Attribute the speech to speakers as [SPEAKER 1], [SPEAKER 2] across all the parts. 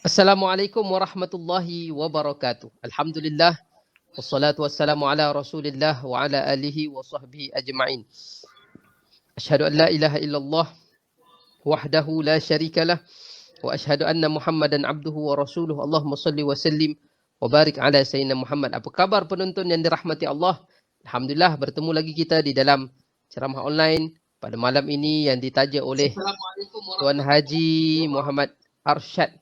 [SPEAKER 1] Assalamualaikum warahmatullahi wabarakatuh. Alhamdulillah wassalatu wassalamu ala Rasulillah wa ala alihi wa sahbihi ajma'in. Asyhadu an la ilaha illallah wahdahu la syarikalah wa asyhadu anna Muhammadan abduhu wa rasuluhu. Allahumma salli wa sallim wa barik ala sayyidina Muhammad. Apa khabar penonton yang dirahmati Allah? Alhamdulillah bertemu lagi kita di dalam ceramah online pada malam ini yang ditaja oleh Tuan Haji Muhammad Arsyad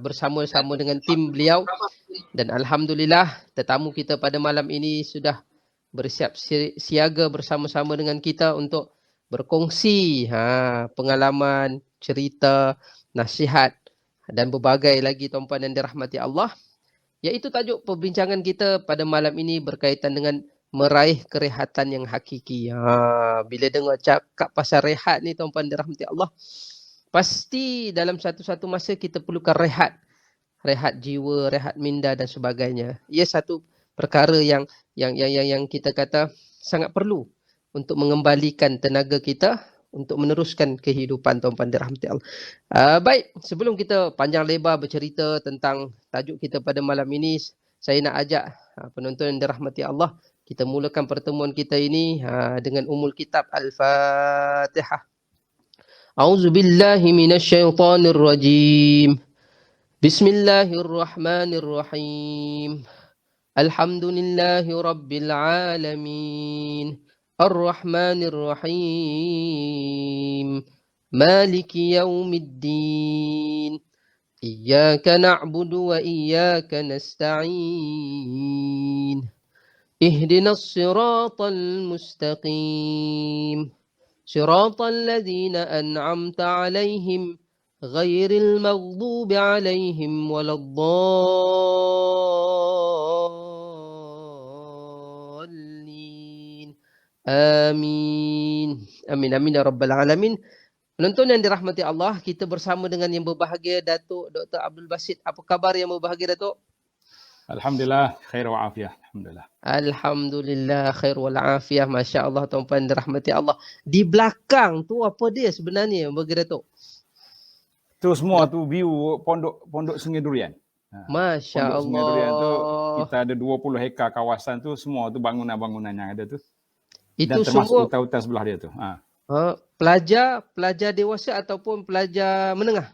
[SPEAKER 1] bersama-sama dengan tim beliau, dan alhamdulillah tetamu kita pada malam ini sudah bersiap siaga bersama-sama dengan kita untuk berkongsi pengalaman, cerita, nasihat dan berbagai lagi tuan-puan yang dirahmati Allah. Iaitu tajuk perbincangan kita pada malam ini berkaitan dengan meraih kerehatan yang hakiki. Bila dengar cakap pasal rehat ni tuan-puan dirahmati Allah, pasti dalam satu-satu masa kita perlukan rehat. Rehat jiwa, rehat minda dan sebagainya. Ia satu perkara yang kita kata sangat perlu untuk mengembalikan tenaga kita untuk meneruskan kehidupan tuan-puan dirahmati Allah. Baik, sebelum kita panjang lebar bercerita tentang tajuk kita pada malam ini, saya nak ajak penonton yang dirahmati Allah, kita mulakan pertemuan kita ini dengan Ummul Kitab Al-Fatihah. A'udzu billahi minasyaitonir rajim. Bismillahirrahmanirrahim. Alhamdulillahi rabbil alamin. Ar-Rahmanir Rahim. Maliki yaumiddin. Iyyaka na'budu wa iyyaka nasta'in. Ihdinas siratal mustaqim. صراط الذين أنعمت عليهم غير المغضوب عليهم ولا الضالين آمين آمين آمين يا رب العالمين. Penonton yang dirahmati Allah, kita bersama dengan yang berbahagia Datuk Dr. Abdul Basit. Apa khabar yang berbahagia, Datuk?
[SPEAKER 2] Alhamdulillah, khair wa afiyah. Alhamdulillah.
[SPEAKER 1] Alhamdulillah, khair wal afiyah. Masya Allah, tuan-puan dirahmati Allah. Di belakang tu apa dia sebenarnya bagi Datuk?
[SPEAKER 2] Tu semua tu view pondok Sungai Durian.
[SPEAKER 1] Masya
[SPEAKER 2] Pondok
[SPEAKER 1] Allah.
[SPEAKER 2] Sungai Durian tu kita ada 20 hektar kawasan tu, semua tu bangunan-bangunan yang ada tu.
[SPEAKER 1] Itu
[SPEAKER 2] dan termasuk
[SPEAKER 1] semua
[SPEAKER 2] hutan-hutan sebelah dia tu.
[SPEAKER 1] pelajar dewasa ataupun pelajar menengah?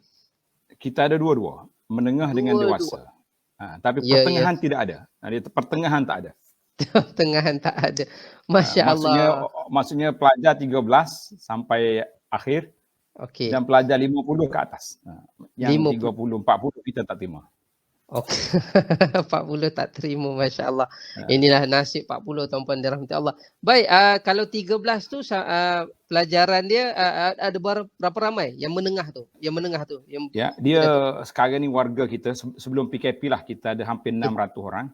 [SPEAKER 2] Kita ada dua-dua, menengah dengan dewasa. Tapi pertengahan tidak ada. Dia pertengahan tak ada.
[SPEAKER 1] Pertengahan tak ada. Masya Allah.
[SPEAKER 2] Maksudnya pelajar 13 sampai akhir.
[SPEAKER 1] Okey.
[SPEAKER 2] Dan pelajar 50 ke atas. Yang
[SPEAKER 1] 50.
[SPEAKER 2] 30, 40 kita tak terima.
[SPEAKER 1] Okey. 40 tak terima, Masya Allah. Inilah nasib 40 tuan-puan dirahmati Allah. Baik, kalau 13 tu pelajaran dia ada berapa ramai yang menengah tu? Yang menengah tu.
[SPEAKER 2] Ya, dia sekarang ni warga kita sebelum PKP lah, kita ada hampir 600 orang.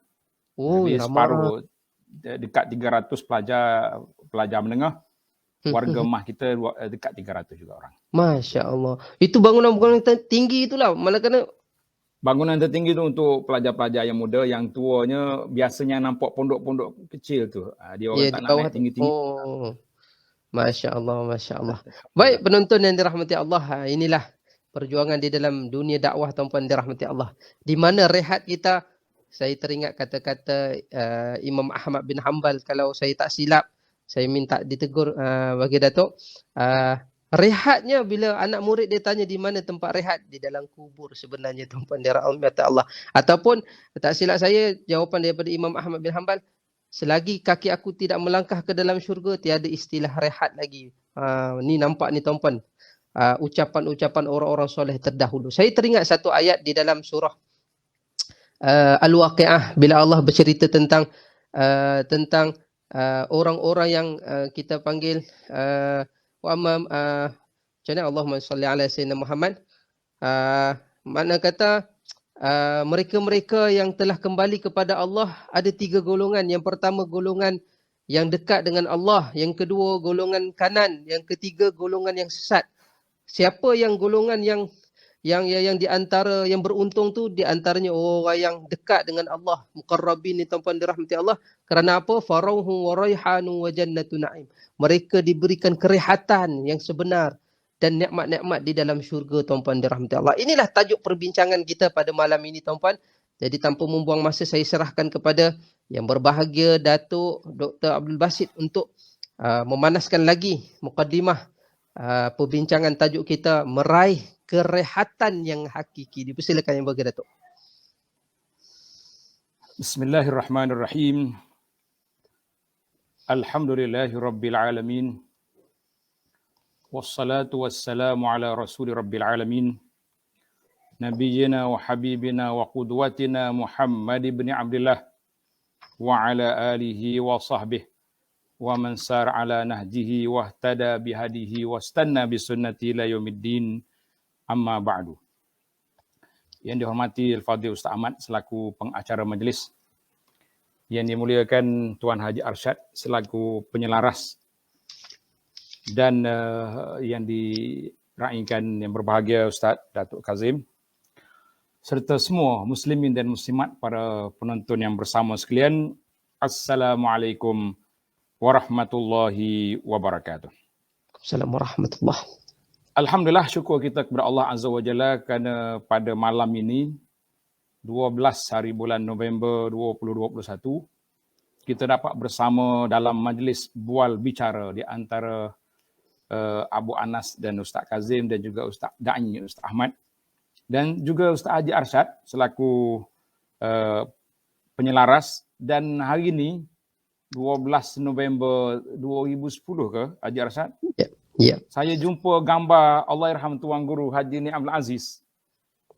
[SPEAKER 1] Oh,
[SPEAKER 2] separuh dekat 300 pelajar menengah. Warga mah kita dekat 300 juga orang.
[SPEAKER 1] Masya Allah. Itu bangunan-bangunan tinggi itulah. Malakala
[SPEAKER 2] bangunan tertinggi tu untuk pelajar-pelajar yang muda, yang tuanya biasanya nampak pondok-pondok kecil tu. Dia orang tak nak naik tinggi-tinggi.
[SPEAKER 1] Oh. Masya Allah, Masya Allah. Baik penonton yang dirahmati Allah, inilah perjuangan di dalam dunia dakwah tuan-puan dirahmati Allah. Di mana rehat kita, saya teringat kata-kata Imam Ahmad bin Hanbal, kalau saya tak silap, saya minta ditegur bagi Datuk. Rehatnya bila anak murid dia tanya di mana tempat rehat, di dalam kubur sebenarnya tuan-puan dirahmati Allah. Ataupun tak silap saya, jawapan daripada Imam Ahmad bin Hanbal, selagi kaki aku tidak melangkah ke dalam syurga, tiada istilah rehat lagi. Ni nampak ni tuan-puan, ucapan-ucapan orang-orang soleh terdahulu. Saya teringat satu ayat di dalam surah Al-Waqi'ah, bila Allah bercerita tentang orang-orang yang kita panggil macam mana Allahumma salli ala sayyidina Muhammad, makna kata mereka-mereka yang telah kembali kepada Allah ada 3 golongan. Yang pertama golongan yang dekat dengan Allah, yang kedua golongan kanan, yang ketiga golongan yang sesat. Siapa yang golongan yang di antara yang beruntung tu, di antaranya orang yang dekat dengan Allah, muqarrabin ni tuan-puan dirahmati Allah. Kerana apa? Farauhu wa raihanu wa jannatu na'im. Mereka diberikan kerehatan yang sebenar dan nikmat-nikmat di dalam syurga, tuan-puan dirahmati Allah. Inilah tajuk perbincangan kita pada malam ini, tuan-puan. Jadi tanpa membuang masa, saya serahkan kepada yang berbahagia Datuk Dr. Abdul Basit untuk memanaskan lagi mukadimah perbincangan tajuk kita, meraih kerehatan yang hakiki. Dipersilakan yang berbahagia Datuk.
[SPEAKER 2] Bismillahirrahmanirrahim. Alhamdulillahirabbil alamin. Wassalatu wassalamu ala rasuli rabbil alamin. Nabiyyina wa habibina wa qudwatina Muhammad ibn Abdullah wa ala alihi wa sahbihi wa man sar ala nahjihi wa ihtada bihadihi wa istanna bisunnati ila yaumiddin, amma ba'du. Yang dihormati Al-Fadhil Ustaz Ahmad selaku pengacara majlis, yang dimuliakan Tuan Haji Arsyad selaku penyelaras, dan yang diraikan yang berbahagia Ustaz Datuk Kazim, serta semua muslimin dan muslimat, para penonton yang bersama sekalian. Assalamualaikum warahmatullahi wabarakatuh.
[SPEAKER 1] Assalamualaikum warahmatullahi.
[SPEAKER 2] Alhamdulillah, syukur kita kepada Allah Azza wa Jalla kerana pada malam ini 12 hari bulan November 2021 kita dapat bersama dalam majlis bual bicara di antara Abu Anas dan Ustaz Kazim dan juga Ustaz Da'i, Ustaz Ahmad, dan juga Ustaz Haji Arsyad selaku penyelaras. Dan hari ini 12 November 2010 ke Haji Arsyad?
[SPEAKER 1] Ya. Yeah.
[SPEAKER 2] Saya jumpa gambar Allahyarham Tuan Guru Haji Ni Abdul Aziz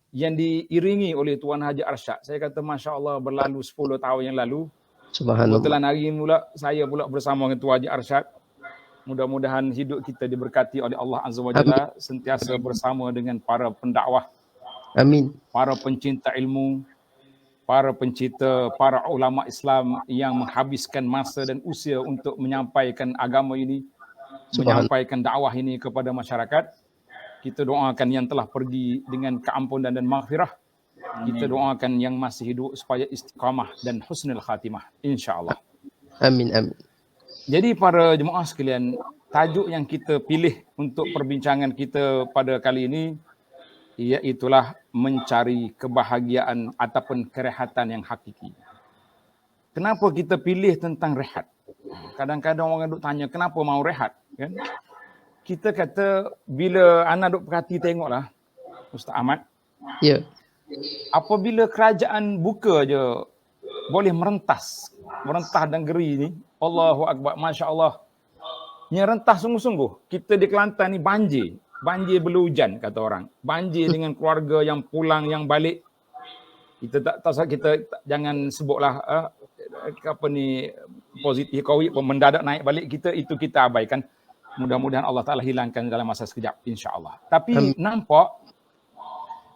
[SPEAKER 2] yang diiringi oleh Tuan Haji Arsyad. Saya kata Masya Allah, berlalu 10 tahun yang lalu.
[SPEAKER 1] Subhanallah.
[SPEAKER 2] Kebetulan hari ini saya pula bersama dengan Tuan Haji Arsyad. Mudah-mudahan hidup kita diberkati oleh Allah Azza wa Jalla, sentiasa bersama dengan para pendakwah.
[SPEAKER 1] Amin.
[SPEAKER 2] Para pencinta ilmu, para pencinta, para ulama Islam yang menghabiskan masa dan usia untuk menyampaikan agama ini, menyampaikan dakwah ini kepada masyarakat. Kita doakan yang telah pergi dengan keampunan dan maghfirah. Kita doakan yang masih hidup supaya istiqamah dan husnul khatimah, insya-Allah.
[SPEAKER 1] Amin, amin. Jadi
[SPEAKER 2] para jemaah sekalian, tajuk yang kita pilih untuk perbincangan kita pada kali ini iaitulah mencari kebahagiaan ataupun kerehatan yang hakiki. Kenapa kita pilih tentang rehat? Kadang-kadang orang duk tanya kenapa mau rehat, kan? Kita kata bila anak duk perhati tengoklah Ustaz Ahmad.
[SPEAKER 1] Ya.
[SPEAKER 2] Apabila kerajaan buka je boleh merentah dan geri ni, Allahu Akbar, masya-Allah. Nya rentah sungguh-sungguh. Kita di Kelantan ni banjir berhujan kata orang. Banjir dengan keluarga yang pulang yang balik. Kita jangan sebutlah positif COVID mendadak naik balik, itu kita abaikan. Mudah-mudahan Allah Taala hilangkan dalam masa sekejap, insya-Allah. Tapi nampak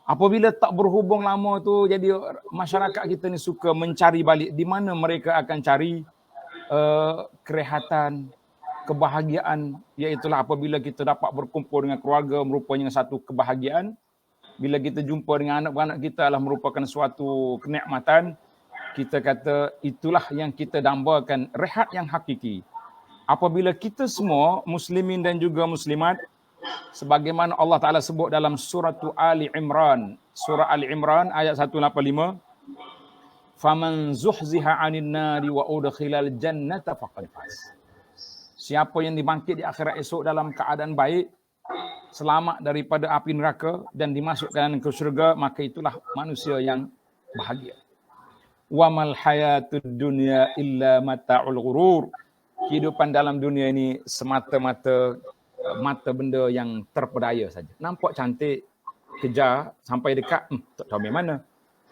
[SPEAKER 2] apabila tak berhubung lama tu, jadi masyarakat kita ni suka mencari balik di mana mereka akan cari kerehatan, kebahagiaan, iaitulah apabila kita dapat berkumpul dengan keluarga merupakan satu kebahagiaan. Bila kita jumpa dengan anak-anak kita adalah merupakan suatu kenikmatan. Kita kata itulah yang kita dambakan rehat yang hakiki. Apabila kita semua muslimin dan juga muslimat, sebagaimana Allah Taala sebut dalam surah Ali Imran, surah Ali Imran ayat 185, faman zuhziha 'anil nari wa udkhilal jannata faqad faz. Siapa yang dibangkit di akhirat esok dalam keadaan baik, selamat daripada api neraka dan dimasukkan ke syurga, maka itulah manusia yang bahagia. Wa mal hayatud dunya illa mata'ul ghurur. Kehidupan dalam dunia ini semata-mata mata benda yang terpedaya saja. Nampak cantik, kejar sampai dekat, tak tahu dari mana.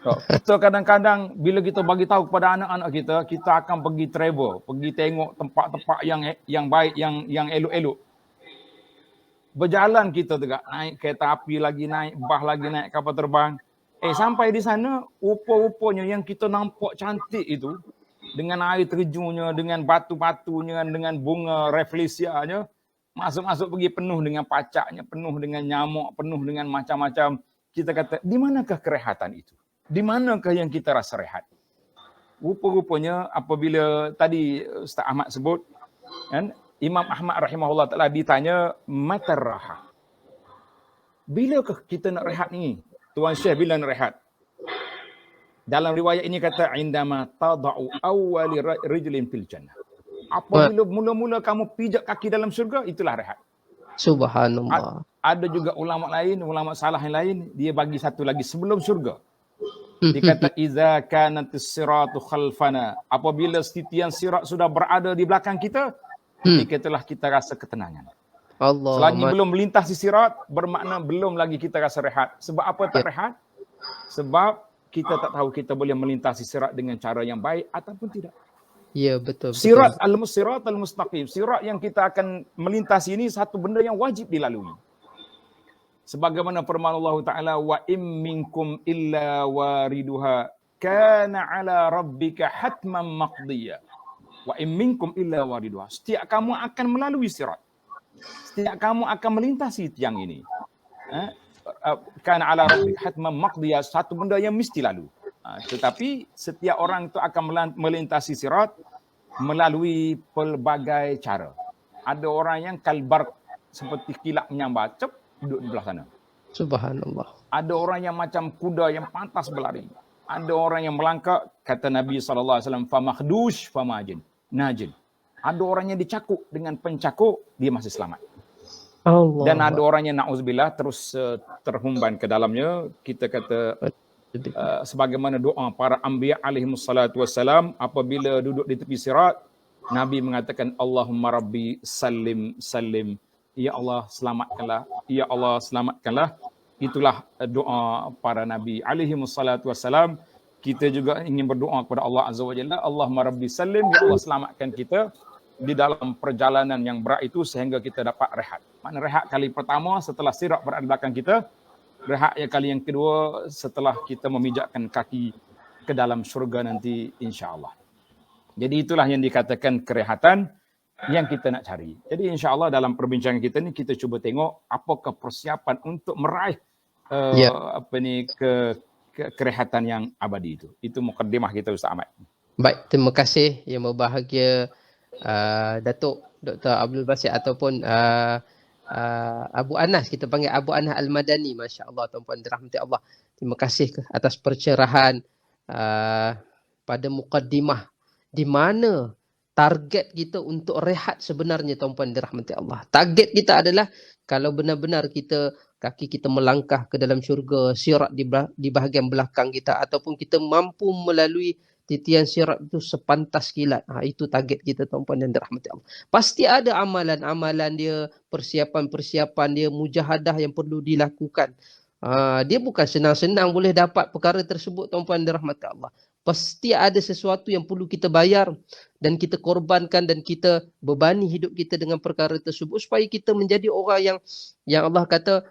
[SPEAKER 2] Kita kadang-kadang bila kita bagi tahu kepada anak-anak kita, kita akan pergi travel, pergi tengok tempat-tempat yang baik, yang elok-elok. Berjalan kita tegak, naik kereta api lagi, naik bas lagi, naik kapal terbang. Sampai di sana, rupa-rupanya yang kita nampak cantik itu, dengan air terjunnya, dengan batu-batunya, dengan bunga reflesianya, masuk-masuk pergi penuh dengan pacaknya, penuh dengan nyamuk, penuh dengan macam-macam. Kita kata, di manakah kerehatan itu? Di manakah yang kita rasa rehat? Rupa-rupanya apabila tadi Ustaz Ahmad sebut, kan, Imam Ahmad rahimahullah ta'ala ditanya, matar raha. bilakah kita nak rehat ni? Tuan Syekh, bila nak rehat? Dalam riwayat ini kata, indama tada'u awwali rijlin fil jannah. Apabila mula-mula kamu pijak kaki dalam syurga, itulah rehat.
[SPEAKER 1] Subhanallah.
[SPEAKER 2] Ada juga ulama lain, ulama salah yang lain, dia bagi satu lagi sebelum syurga. Dia kata, iza kanatis siratu khalfana. Apabila titian sirat sudah berada di belakang kita, ketika itulah kita rasa ketenangan.
[SPEAKER 1] Allah.
[SPEAKER 2] Selagi belum melintasi sirat, bermakna belum lagi kita rasa rehat. Sebab apa tak rehat? Sebab kita tak tahu kita boleh melintasi sirat dengan cara yang baik ataupun tidak.
[SPEAKER 1] Ya, betul.
[SPEAKER 2] Sirat al-sirat al-mustaqim. Sirat yang kita akan melintasi ini satu benda yang wajib dilalui. Sebagaimana firman Allah Ta'ala, wa im minkum illa wariduha kana ala rabbika hatman maqdiya. Wa im minkum illa wariduha. Setiap kamu akan melalui sirat. Setiap kamu akan melintasi tiang ini. Kana ala rabbika hatman maqdiya. Satu benda yang mesti lalu. Tetapi setiap orang itu akan melintasi sirat melalui pelbagai cara. Ada orang yang kalbar seperti kilat menyambar, cep, duduk di belah sana.
[SPEAKER 1] Subhanallah.
[SPEAKER 2] Ada orang yang macam kuda yang pantas berlari. Ada orang yang melangkah, kata Nabi SAW, famakdush famajin, najin. Ada orang yang dicakuk dengan pencakuk, dia masih selamat.
[SPEAKER 1] Allah.
[SPEAKER 2] Dan ada orang yang na'udzubillah terus terhumban ke dalamnya. Kita kata sebagaimana doa para anbiya alaihimussalatu wassalam apabila duduk di tepi sirat, Nabi mengatakan Allahumma rabbi salim salim. Ya Allah selamatkanlah, ya Allah selamatkanlah. Itulah doa para nabi alaihimussalatu wassalam. Kita juga ingin berdoa kepada Allah azza wa jalla, Allahumma rabbi salim, ya Allah selamatkan kita di dalam perjalanan yang berat itu sehingga kita dapat rehat. Mana rehat kali pertama setelah sirat berada di belakang kita, rehat yang kali yang kedua setelah kita memijakkan kaki ke dalam syurga nanti insya-Allah. Jadi itulah yang dikatakan kerehatan yang kita nak cari. Jadi insya-Allah dalam perbincangan kita ni kita cuba tengok apakah persiapan untuk meraih kerehatan yang abadi itu. Itu mukadimah kita Ustaz Ahmad.
[SPEAKER 1] Baik, terima kasih yang berbahagia Datuk Dr. Abdul Basit ataupun Abu Anas, kita panggil Abu Anas Al-Madani, masya-Allah tuan-puan dirahmati Allah. Terima kasih atas pencerahan pada mukadimah di mana target kita untuk rehat sebenarnya tuan-puan dirahmati Allah. Target kita adalah kalau benar-benar kaki kita melangkah ke dalam syurga, sirat di bahagian belakang kita ataupun kita mampu melalui titian sirat itu sepantas kilat. Itu target kita tuan-puan yang dirahmati Allah. Pasti ada amalan-amalan dia, persiapan-persiapan dia, mujahadah yang perlu dilakukan. Dia bukan senang-senang boleh dapat perkara tersebut tuan-puan dirahmati Allah. Pasti ada sesuatu yang perlu kita bayar dan kita korbankan dan kita bebani hidup kita dengan perkara tersebut supaya kita menjadi orang yang Allah kata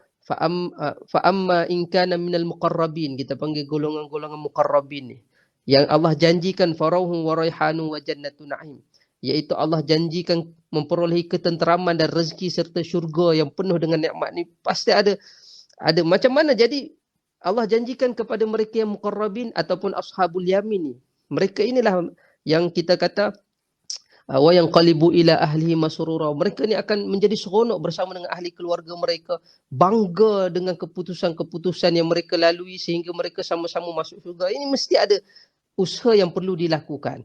[SPEAKER 1] fa'amma in kana minal muqarrabin, kita panggil golongan-golongan muqarrabin ni yang Allah janjikan farauhum wa raihanu wa jannatu na'im, iaitu Allah janjikan memperolehi ketenteraman dan rezeki serta syurga yang penuh dengan nikmat ni. Pasti ada macam mana jadi Allah janjikan kepada mereka yang muqarrabin ataupun ashabul yamin ni. Mereka inilah yang kita kata wa yanqalibu ila ahlihi masrura. Mereka ni akan menjadi seronok bersama dengan ahli keluarga mereka, bangga dengan keputusan-keputusan yang mereka lalui sehingga mereka sama-sama masuk syurga. Ini mesti ada usaha yang perlu dilakukan.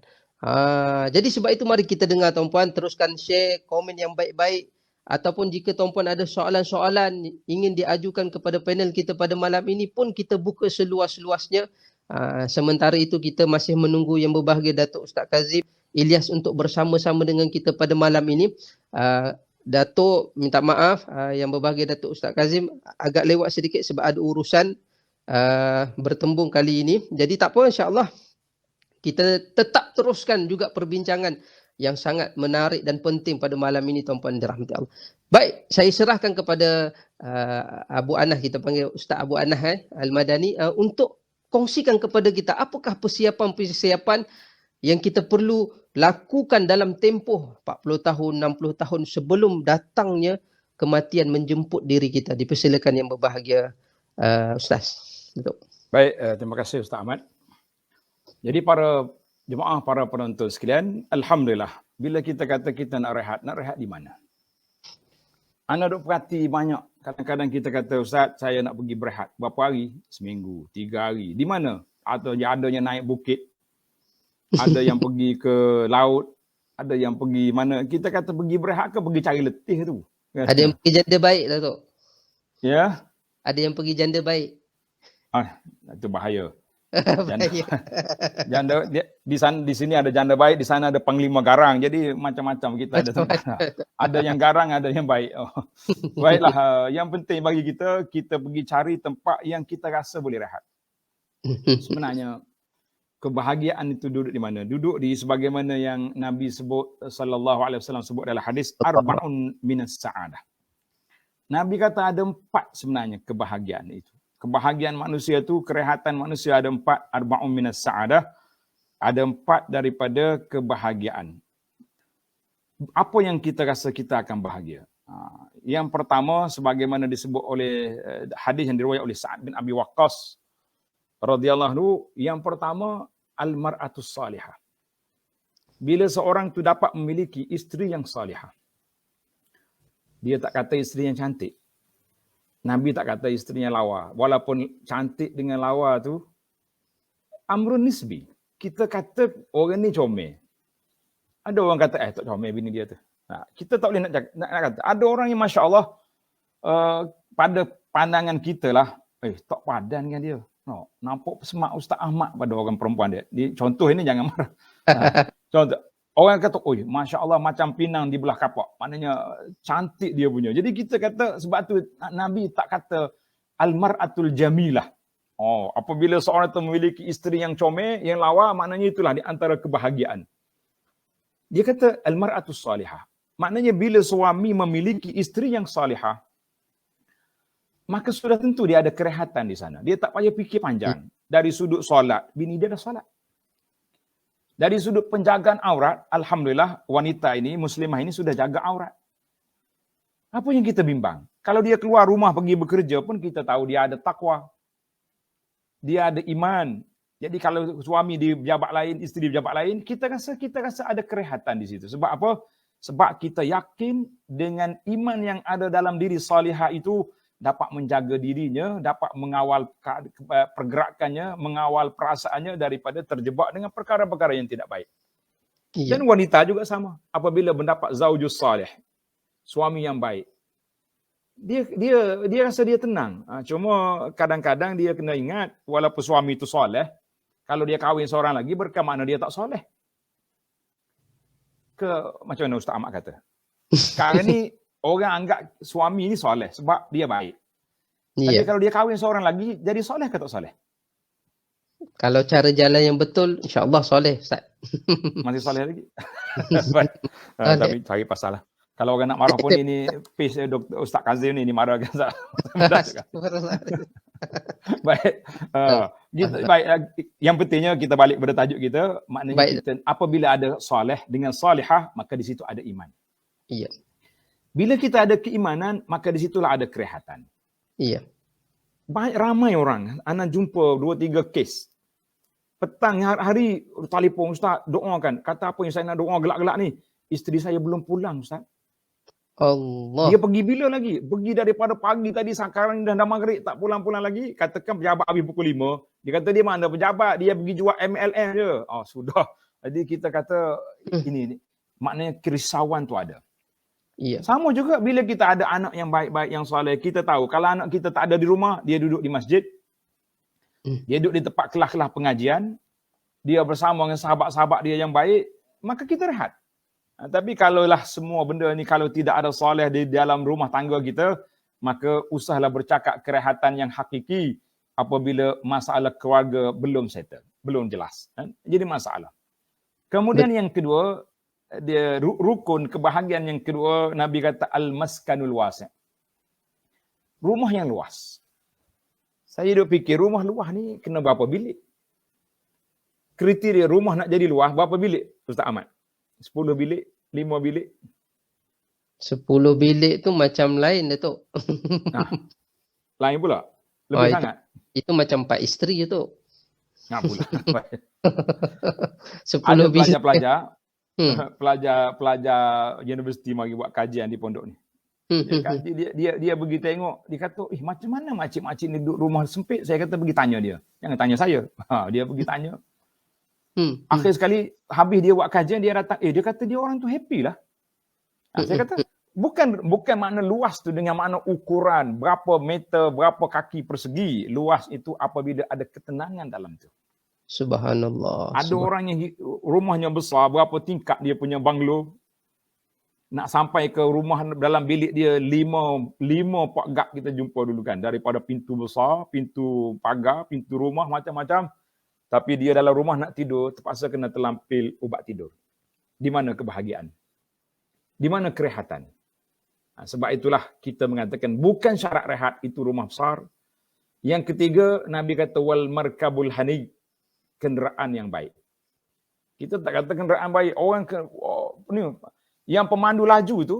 [SPEAKER 1] Jadi sebab itu mari kita dengar tuan-puan, teruskan share, komen yang baik-baik. Ataupun jika tuan-puan ada soalan-soalan ingin diajukan kepada panel kita pada malam ini pun kita buka seluas-luasnya. Sementara itu kita masih menunggu yang berbahagia Datuk Ustaz Kazim Ilyas untuk bersama-sama dengan kita pada malam ini. Datuk minta maaf, yang berbahagia Datuk Ustaz Kazim agak lewat sedikit sebab ada urusan bertembung kali ini. Jadi tak apa, insya-Allah kita tetap teruskan juga perbincangan yang sangat menarik dan penting pada malam ini tuan-puan dirahmati Allah. Baik, saya serahkan kepada Abu Anas, kita panggil Ustaz Abu Anas Al-Madani, untuk kongsikan kepada kita apakah persiapan-persiapan yang kita perlu lakukan dalam tempoh 40 tahun, 60 tahun sebelum datangnya kematian menjemput diri kita. Dipersilakan yang berbahagia Ustaz. Betul.
[SPEAKER 2] Baik, terima kasih Ustaz Ahmad. Jadi para jemaah, para penonton sekalian, alhamdulillah bila kita kata kita nak rehat di mana? Ana duk perhati banyak Kadang-kadang kita kata, Ustaz, saya nak pergi berehat. Berapa hari? Seminggu, 3 hari. Di mana? Atau ada yang naik bukit, ada yang pergi ke laut, ada yang pergi mana. Kita kata pergi berehat ke pergi cari letih tu.
[SPEAKER 1] Ada yang pergi janda baik lah tu.
[SPEAKER 2] Ya.
[SPEAKER 1] Ada yang pergi janda baik.
[SPEAKER 2] Itu bahaya. Janda di sini ada janda baik, di sana ada panglima garang. Jadi macam-macam kita ada tempat. Ada yang garang, ada yang baik. Baiklah, yang penting bagi kita pergi cari tempat yang kita rasa boleh rehat. Sebenarnya kebahagiaan itu duduk di mana? Duduk di sebagaimana yang Nabi sebut sallallahu alaihi wasallam sebut dalam hadis arba'un minas sa'adah. Nabi kata ada 4 sebenarnya kebahagiaan itu. Kebahagiaan manusia itu, kerehatan manusia ada 4, arba'un minas sa'adah. Ada 4 daripada kebahagiaan. Apa yang kita rasa kita akan bahagia? Yang pertama, sebagaimana disebut oleh hadis yang diriwayatkan oleh Sa'ad bin Abi Waqqas radhiyallahu anhu, yang pertama al-mar'atus salihah. Bila seorang itu dapat memiliki isteri yang salihah. Dia tak kata isteri yang cantik. Nabi tak kata isterinya lawa. Walaupun cantik dengan lawa tu amrun nisbi. Kita kata orang ni comel. Ada orang kata tak comel bini dia tu. Kita tak boleh nak kata. Ada orang yang masya-Allah pada pandangan kita lah, tak padan dengan dia. No, nampak semak Ustaz Ahmad pada orang perempuan dia. Contoh ini jangan marah. Contoh orang kata, Masya Allah macam pinang di belah kapak. Maknanya cantik dia punya. Jadi kita kata, sebab tu Nabi tak kata al-mar'atul jamilah. Apabila seorang itu memiliki isteri yang comel, yang lawa, maknanya itulah di antara kebahagiaan. Dia kata al-mar'atus salihah. Maknanya bila suami memiliki isteri yang salihah, maka sudah tentu dia ada kerehatan di sana. Dia tak payah fikir panjang. Dari sudut solat, bini dia dah solat. Dari sudut penjagaan aurat, alhamdulillah wanita ini, muslimah ini sudah jaga aurat. Apa yang kita bimbang? Kalau dia keluar rumah pergi bekerja pun kita tahu dia ada takwa. Dia ada iman. Jadi kalau suami di pejabat lain, isteri di pejabat lain, kita rasa ada kerehatan di situ. Sebab apa? Sebab kita yakin dengan iman yang ada dalam diri salihah itu dapat menjaga dirinya, dapat mengawal pergerakannya, mengawal perasaannya daripada terjebak dengan perkara-perkara yang tidak baik. Iya. Dan wanita juga sama. Apabila mendapat zaujus salih, suami yang baik, dia rasa dia tenang. Cuma kadang-kadang dia kena ingat, walaupun suami itu soleh, kalau dia kahwin seorang lagi, bermakna dia tak soleh. Macam mana Ustaz Ahmad kata? Sekarang ni orang anggap suami ni soleh sebab dia baik. Tapi kalau dia kahwin seorang lagi, jadi soleh ke tak soleh?
[SPEAKER 1] Kalau cara jalan yang betul, insya-Allah soleh, Ustaz.
[SPEAKER 2] Masih soleh lagi. Tapi cari pasal lah. Kalau orang nak marah pun ini page Dr. Ustaz Kazim ni marah kan Ustaz. Baik. Baik. Yang pentingnya kita balik pada tajuk kita, maknanya kita apabila ada soleh dengan salihah, maka di situ ada iman.
[SPEAKER 1] Iya.
[SPEAKER 2] Bila kita ada keimanan, maka di situlah ada kerehatan.
[SPEAKER 1] Iya.
[SPEAKER 2] Ramai orang, anak jumpa 2-3 kes. Petang hari telefon Ustaz, doakan. Kata apa yang saya nak doa gelak-gelak ni? Isteri saya belum pulang Ustaz.
[SPEAKER 1] Allah.
[SPEAKER 2] Dia pergi bila lagi? Pergi daripada pagi tadi sekarang dah maghrib tak pulang-pulang lagi. Katakan pejabat habis pukul 5. Dia kata dia mana pejabat? Dia pergi jual MLM je. Sudah. Jadi kita kata ini maknanya kerisauan tu ada.
[SPEAKER 1] Iya.
[SPEAKER 2] Sama juga bila kita ada anak yang baik-baik, yang soleh. Kita tahu kalau anak kita tak ada di rumah, dia duduk di masjid. Dia duduk di tempat kelas-kelas pengajian. Dia bersama dengan sahabat-sahabat dia yang baik. Maka kita rehat. Tapi kalaulah semua benda ni kalau tidak ada soleh di dalam rumah tangga kita, maka usahlah bercakap kerehatan yang hakiki apabila masalah keluarga belum settle, belum jelas. Jadi masalah. Kemudian yang kedua, dia rukun kebahagiaan yang kedua, Nabi kata al-maskanul wasi'. Rumah yang luas. Saya duk fikir rumah luas ni kena berapa bilik? Kriteria rumah nak jadi luas berapa bilik Ustaz Ahmad? 10 bilik, 5 bilik?
[SPEAKER 1] 10 bilik tu macam lain Datuk.
[SPEAKER 2] Lain pula? Lebih sangat?
[SPEAKER 1] Itu macam 4 isteri tu.
[SPEAKER 2] Pula.
[SPEAKER 1] 10
[SPEAKER 2] ada
[SPEAKER 1] bilik.
[SPEAKER 2] pelajar-pelajar universiti mari buat kajian di pondok ni. Dia pergi tengok, dia kata, macam mana makcik-makcik ni duduk rumah sempit? Saya kata pergi tanya dia. Jangan tanya saya. Dia pergi tanya. Akhir sekali habis dia buat kajian, dia datang, dia kata dia orang tu happy lah. Saya kata bukan makna luas tu dengan makna ukuran berapa meter, berapa kaki persegi. Luas itu apabila ada ketenangan dalam tu.
[SPEAKER 1] Subhanallah.
[SPEAKER 2] Ada orang yang rumahnya besar, berapa tingkat dia punya banglo. Nak sampai ke rumah dalam bilik dia 5 gap kita jumpa dulu kan. Daripada pintu besar, pintu pagar, pintu rumah macam-macam. Tapi dia dalam rumah nak tidur, terpaksa kena terlampil ubat tidur. Di mana kebahagiaan? Di mana kerehatan? Sebab itulah kita mengatakan bukan syarat rehat itu rumah besar. Yang ketiga, Nabi kata wal markabul hani, kenderaan yang baik. Kita tak kata kenderaan baik. Orang yang pemandu laju tu,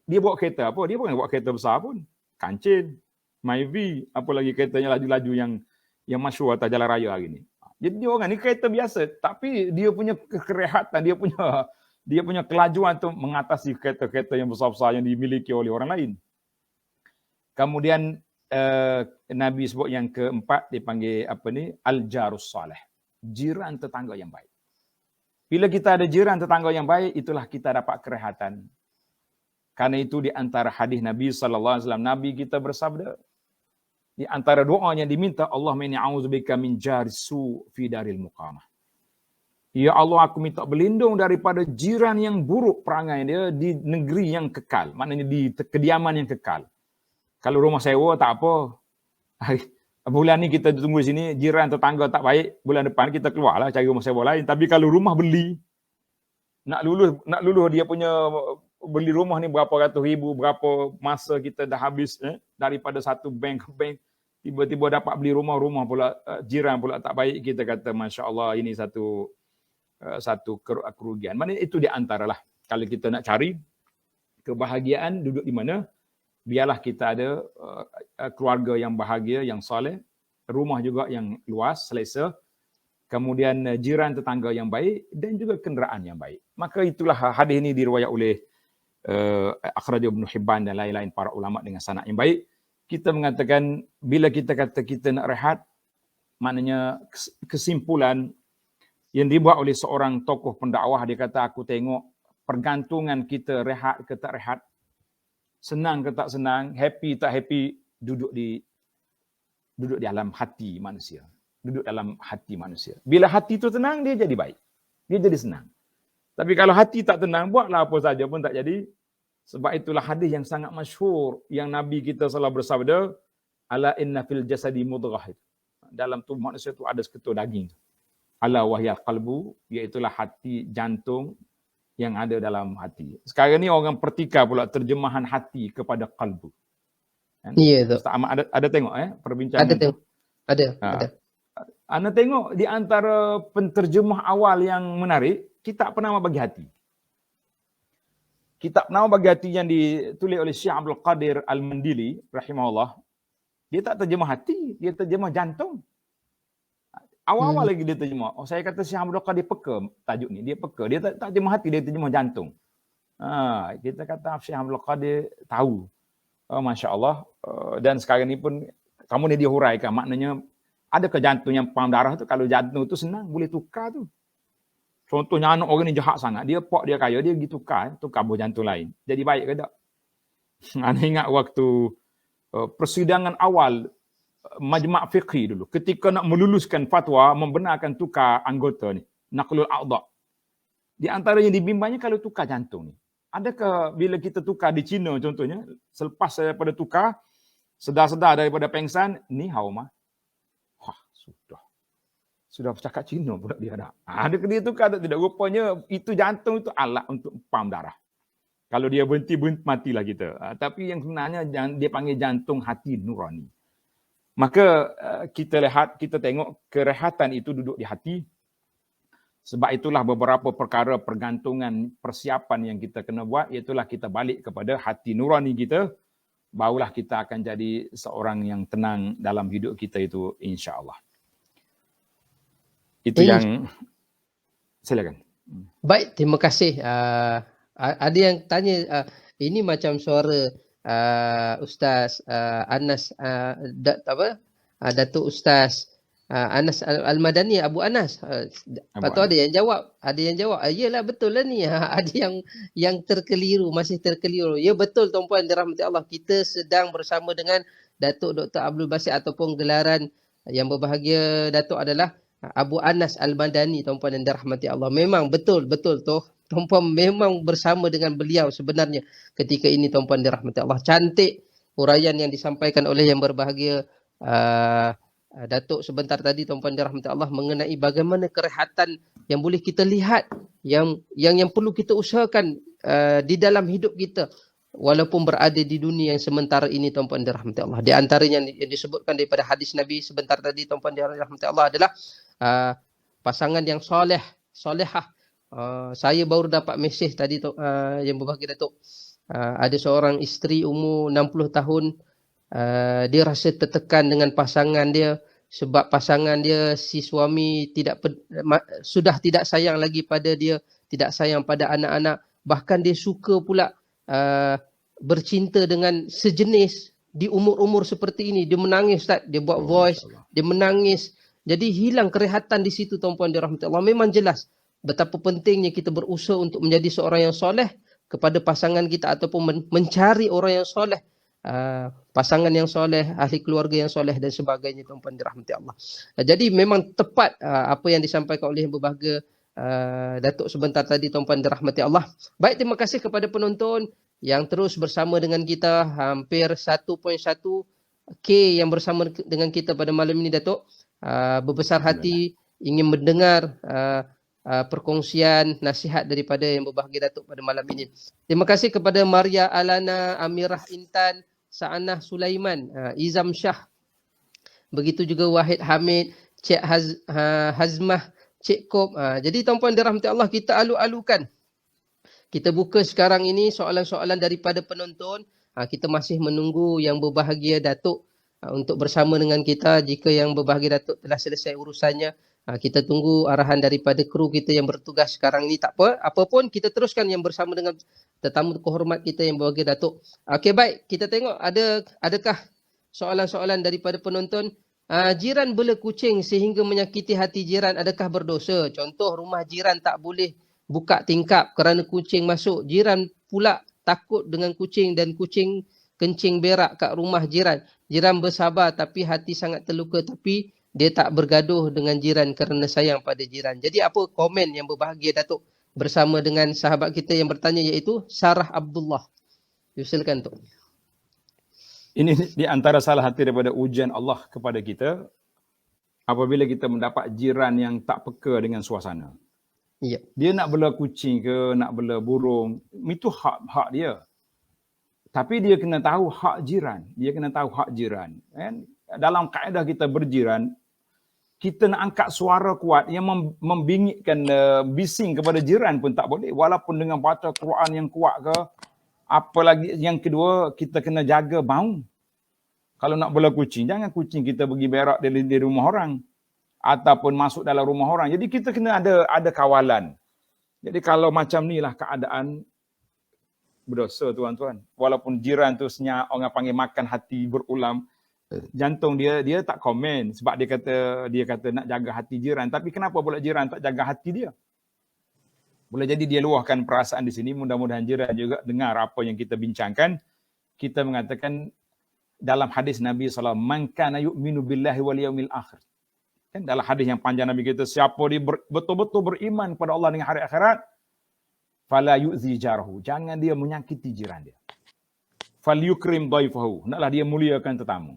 [SPEAKER 2] dia bawa kereta apa? Dia bukan bawa kereta besar pun. Kancil, Myvi, apa lagi keretanya laju-laju yang masyhur atas jalan raya hari ni. Jadi orang ni kereta biasa, tapi dia punya kerehatan, dia punya kelajuan tu mengatasi kereta-kereta yang besar-besar yang dimiliki oleh orang lain. Kemudian Nabi sebut yang keempat, dipanggil al-jarus salih. Jiran tetangga yang baik. Bila kita ada jiran tetangga yang baik, itulah kita dapat kerehatan. Karena itu di antara hadis Nabi SAW, Nabi kita bersabda, di antara doa yang diminta, Allahumma inni a'udzubika min jarisu fi daril muqamah. Ya Allah, aku minta berlindung daripada jiran yang buruk perangai dia di negeri yang kekal. Maknanya di kediaman yang kekal. Kalau rumah sewa tak apa. Bulan ni kita tunggu sini, jiran tetangga tak baik, bulan depan kita keluarlah cari rumah sewa lain. Tapi kalau rumah beli, nak lulus dia punya beli rumah ni berapa ratus ribu, berapa masa kita dah habis daripada satu bank ke bank, tiba-tiba dapat beli rumah pula, jiran pula tak baik, kita kata Masya Allah ini satu kerugian. Mana itu di antaralah, kalau kita nak cari kebahagiaan duduk di mana, biarlah kita ada keluarga yang bahagia, yang soleh, rumah juga yang luas, selesa, kemudian jiran tetangga yang baik dan juga kenderaan yang baik. Maka itulah hadis ini diriwayat oleh Akhraj Ibn Hibban dan lain-lain para ulama dengan sanad yang baik. Kita mengatakan bila kita kata kita nak rehat, maknanya kesimpulan yang dibuat oleh seorang tokoh pendakwah, dia kata aku tengok pergantungan kita rehat ke tak rehat, senang ke tak senang, happy tak happy, duduk di dalam hati manusia. Duduk dalam hati manusia. Bila hati tu tenang, dia jadi baik. Dia jadi senang. Tapi kalau hati tak tenang, buatlah apa saja pun tak jadi. Sebab itulah hadis yang sangat masyhur yang Nabi kita selalu bersabda, ala inna fil jasadi mudghah. Dalam tubuh manusia itu ada seketul daging. Ala wahyal qalbu, iaitulah hati, jantung yang ada dalam hati. Sekarang ni orang pertikar pula terjemahan hati kepada qalbu.
[SPEAKER 1] Ya, tu.
[SPEAKER 2] Ada tengok perbincangan.
[SPEAKER 1] Ada tengok. Ada.
[SPEAKER 2] Anda tengok di antara penterjemah awal yang menarik, Kitab Penama Bagi Hati. Kitab Penama Bagi Hati yang ditulis oleh Syekh Abdul Qadir Al-Mandili rahimahullah. Dia tak terjemah hati, dia terjemah jantung. Awal-awal lagi dia terjemah. Saya kata Syekh Abdul Qadir peka tajuk ni. Dia peka. Dia tak terjemah hati, dia terjemah jantung. Kita kata Syekh Abdul Qadir tahu. Masya Allah. Dan sekarang ni pun, kamu ni dia huraikan. Maknanya, ada ke jantung yang pam darah tu? Kalau jantung tu senang, boleh tukar tu. Contohnya anak orang ni jahat sangat. Dia dia kaya, dia pergi tukar buah jantung lain. Jadi baik ke tak? Anda ingat waktu persidangan awal Majma' Fiqhi dulu. Ketika nak meluluskan fatwa, membenarkan tukar anggota ni. Naqlul a'dha'. Di antara yang dibimbangnya kalau tukar jantung ni. Adakah bila kita tukar di China contohnya, selepas daripada tukar, sedar-sedar daripada pengsan, ni hauma. Wah, sudah bercakap Cina pula dia dah. Adakah dia tukar atau tidak? Rupanya itu jantung itu alat untuk pam darah. Kalau dia berhenti matilah kita. Tapi yang sebenarnya dia panggil jantung hati nurani. Maka kita lihat, kita tengok kerehatan itu duduk di hati. Sebab itulah beberapa perkara pergantungan persiapan yang kita kena buat, iaitulah kita balik kepada hati nurani kita, barulah kita akan jadi seorang yang tenang dalam hidup kita itu, insya-Allah. Itu yang silakan.
[SPEAKER 1] Baik, terima kasih. Ada yang tanya, ini macam suara Ustaz Anas Datuk Ustaz Anas Al-Madani, Abu Anas. Lepas tu ada yang jawab, yalah betul lah ni. Ada yang terkeliru, masih terkeliru. Ya betul tuan-puan dirahmati Allah, kita sedang bersama dengan Datuk Dr. Abdul Basit ataupun gelaran yang berbahagia Datuk adalah Abu Anas Al-Madani, tuan-puan yang dirahmati Allah. Memang betul tu. Tuan-puan memang bersama dengan beliau sebenarnya ketika ini, tuan-puan dirahmati Allah. Cantik huraian yang disampaikan oleh yang berbahagia Datuk sebentar tadi, tuan-puan dirahmati Allah, mengenai bagaimana kerehatan yang boleh kita lihat, yang perlu kita usahakan di dalam hidup kita walaupun berada di dunia yang sementara ini, tuan-puan dirahmati Allah. Di antaranya yang disebutkan daripada hadis Nabi sebentar tadi, tuan-puan dirahmati Allah, adalah pasangan yang solehah. Saya baru dapat mesej tadi yang berbahagia Datuk. Ada seorang isteri umur 60 tahun, dia rasa tertekan dengan pasangan dia sebab pasangan dia, si suami sudah tidak sayang lagi pada dia, tidak sayang pada anak-anak, bahkan dia suka pula bercinta dengan sejenis di umur-umur seperti ini. Dia menangis Ustaz, dia buat voice, dia menangis. Jadi hilang kerehatan di situ, tuan-puan dirahmati Allah. Memang jelas betapa pentingnya kita berusaha untuk menjadi seorang yang soleh kepada pasangan kita ataupun mencari orang yang soleh, pasangan yang soleh, ahli keluarga yang soleh dan sebagainya, tuan-puan dirahmati Allah. Jadi memang tepat apa yang disampaikan oleh yang berbahagia Datuk sebentar tadi, tuan-puan dirahmati Allah. Baik, terima kasih kepada penonton yang terus bersama dengan kita, hampir 1.1K yang bersama dengan kita pada malam ini, Datuk. Berbesar hati ingin mendengar perkongsian nasihat daripada yang berbahagia Datuk pada malam ini. Terima kasih kepada Maria Alana, Amirah Intan, Sa'anah Sulaiman, Izam Shah. Begitu juga Wahid Hamid, Cik Hazmah, Cik Kop. Jadi tuan-puan dirahmati Allah, kita alu-alukan. Kita buka sekarang ini soalan-soalan daripada penonton. Kita masih menunggu yang berbahagia Datuk untuk bersama dengan kita. Jika yang berbahagia Datuk telah selesai urusannya, kita tunggu arahan daripada kru kita yang bertugas sekarang ini. Tak apa, apapun kita teruskan yang bersama dengan tetamu kehormat kita yang berbahagia Datuk. Okey, baik, kita tengok adakah soalan-soalan daripada penonton. Jiran bela kucing sehingga menyakiti hati jiran, adakah berdosa? Contoh, rumah jiran tak boleh buka tingkap kerana kucing masuk. Jiran pula takut dengan kucing dan kucing kencing berak kat rumah jiran. Jiran bersabar tapi hati sangat terluka, tapi dia tak bergaduh dengan jiran kerana sayang pada jiran. Jadi apa komen yang berbahagia Datuk bersama dengan sahabat kita yang bertanya, iaitu Sarah Abdullah. Silakan Tok.
[SPEAKER 2] Ini di antara salah satu daripada ujian Allah kepada kita apabila kita mendapat jiran yang tak peka dengan suasana.
[SPEAKER 1] Ya.
[SPEAKER 2] Dia nak bela kucing ke, nak bela burung, itu hak dia. Tapi dia kena tahu hak jiran. Kan? Dalam kaedah kita berjiran, kita nak angkat suara kuat yang membingitkan bising kepada jiran pun tak boleh. Walaupun dengan baca Quran yang kuat ke. Apalagi yang kedua, kita kena jaga bau. Kalau nak bela kucing, jangan kucing kita pergi berak di rumah orang. Ataupun masuk dalam rumah orang. Jadi kita kena ada kawalan. Jadi kalau macam ni lah keadaan, berdosa tuan-tuan. Walaupun jiran tu senyap, orang panggil makan hati berulam. Jantung dia tak komen sebab dia kata nak jaga hati jiran. Tapi kenapa pula jiran tak jaga hati dia? Boleh jadi dia luahkan perasaan di sini. Mudah-mudahan jiran juga dengar apa yang kita bincangkan. Kita mengatakan dalam hadis Nabi SAW, man kana yu'minu billahi wal yaumil akhir. Kan dalam hadis yang panjang Nabi kita, siapa dia betul-betul beriman kepada Allah dengan hari akhirat, fala yu'zi jarahu. Jangan dia menyakiti jiran dia. Fal yukrim dhaifahu. Hendaklah dia muliakan tetamu.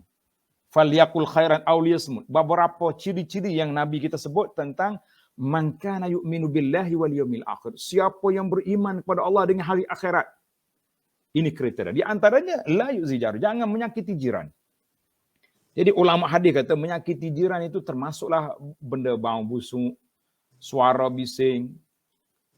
[SPEAKER 2] Fal yaqul khairan aw liyasmut. Beberapa ciri-ciri yang Nabi kita sebut tentang man kana yu'minu billahi wal yaumil akhir. Siapa yang beriman kepada Allah dengan hari akhirat. Ini kriteria. Di antaranya la yu'zi jar, jangan menyakiti jiran. Jadi ulama hadis kata menyakiti jiran itu termasuklah benda bau busuk, suara bising,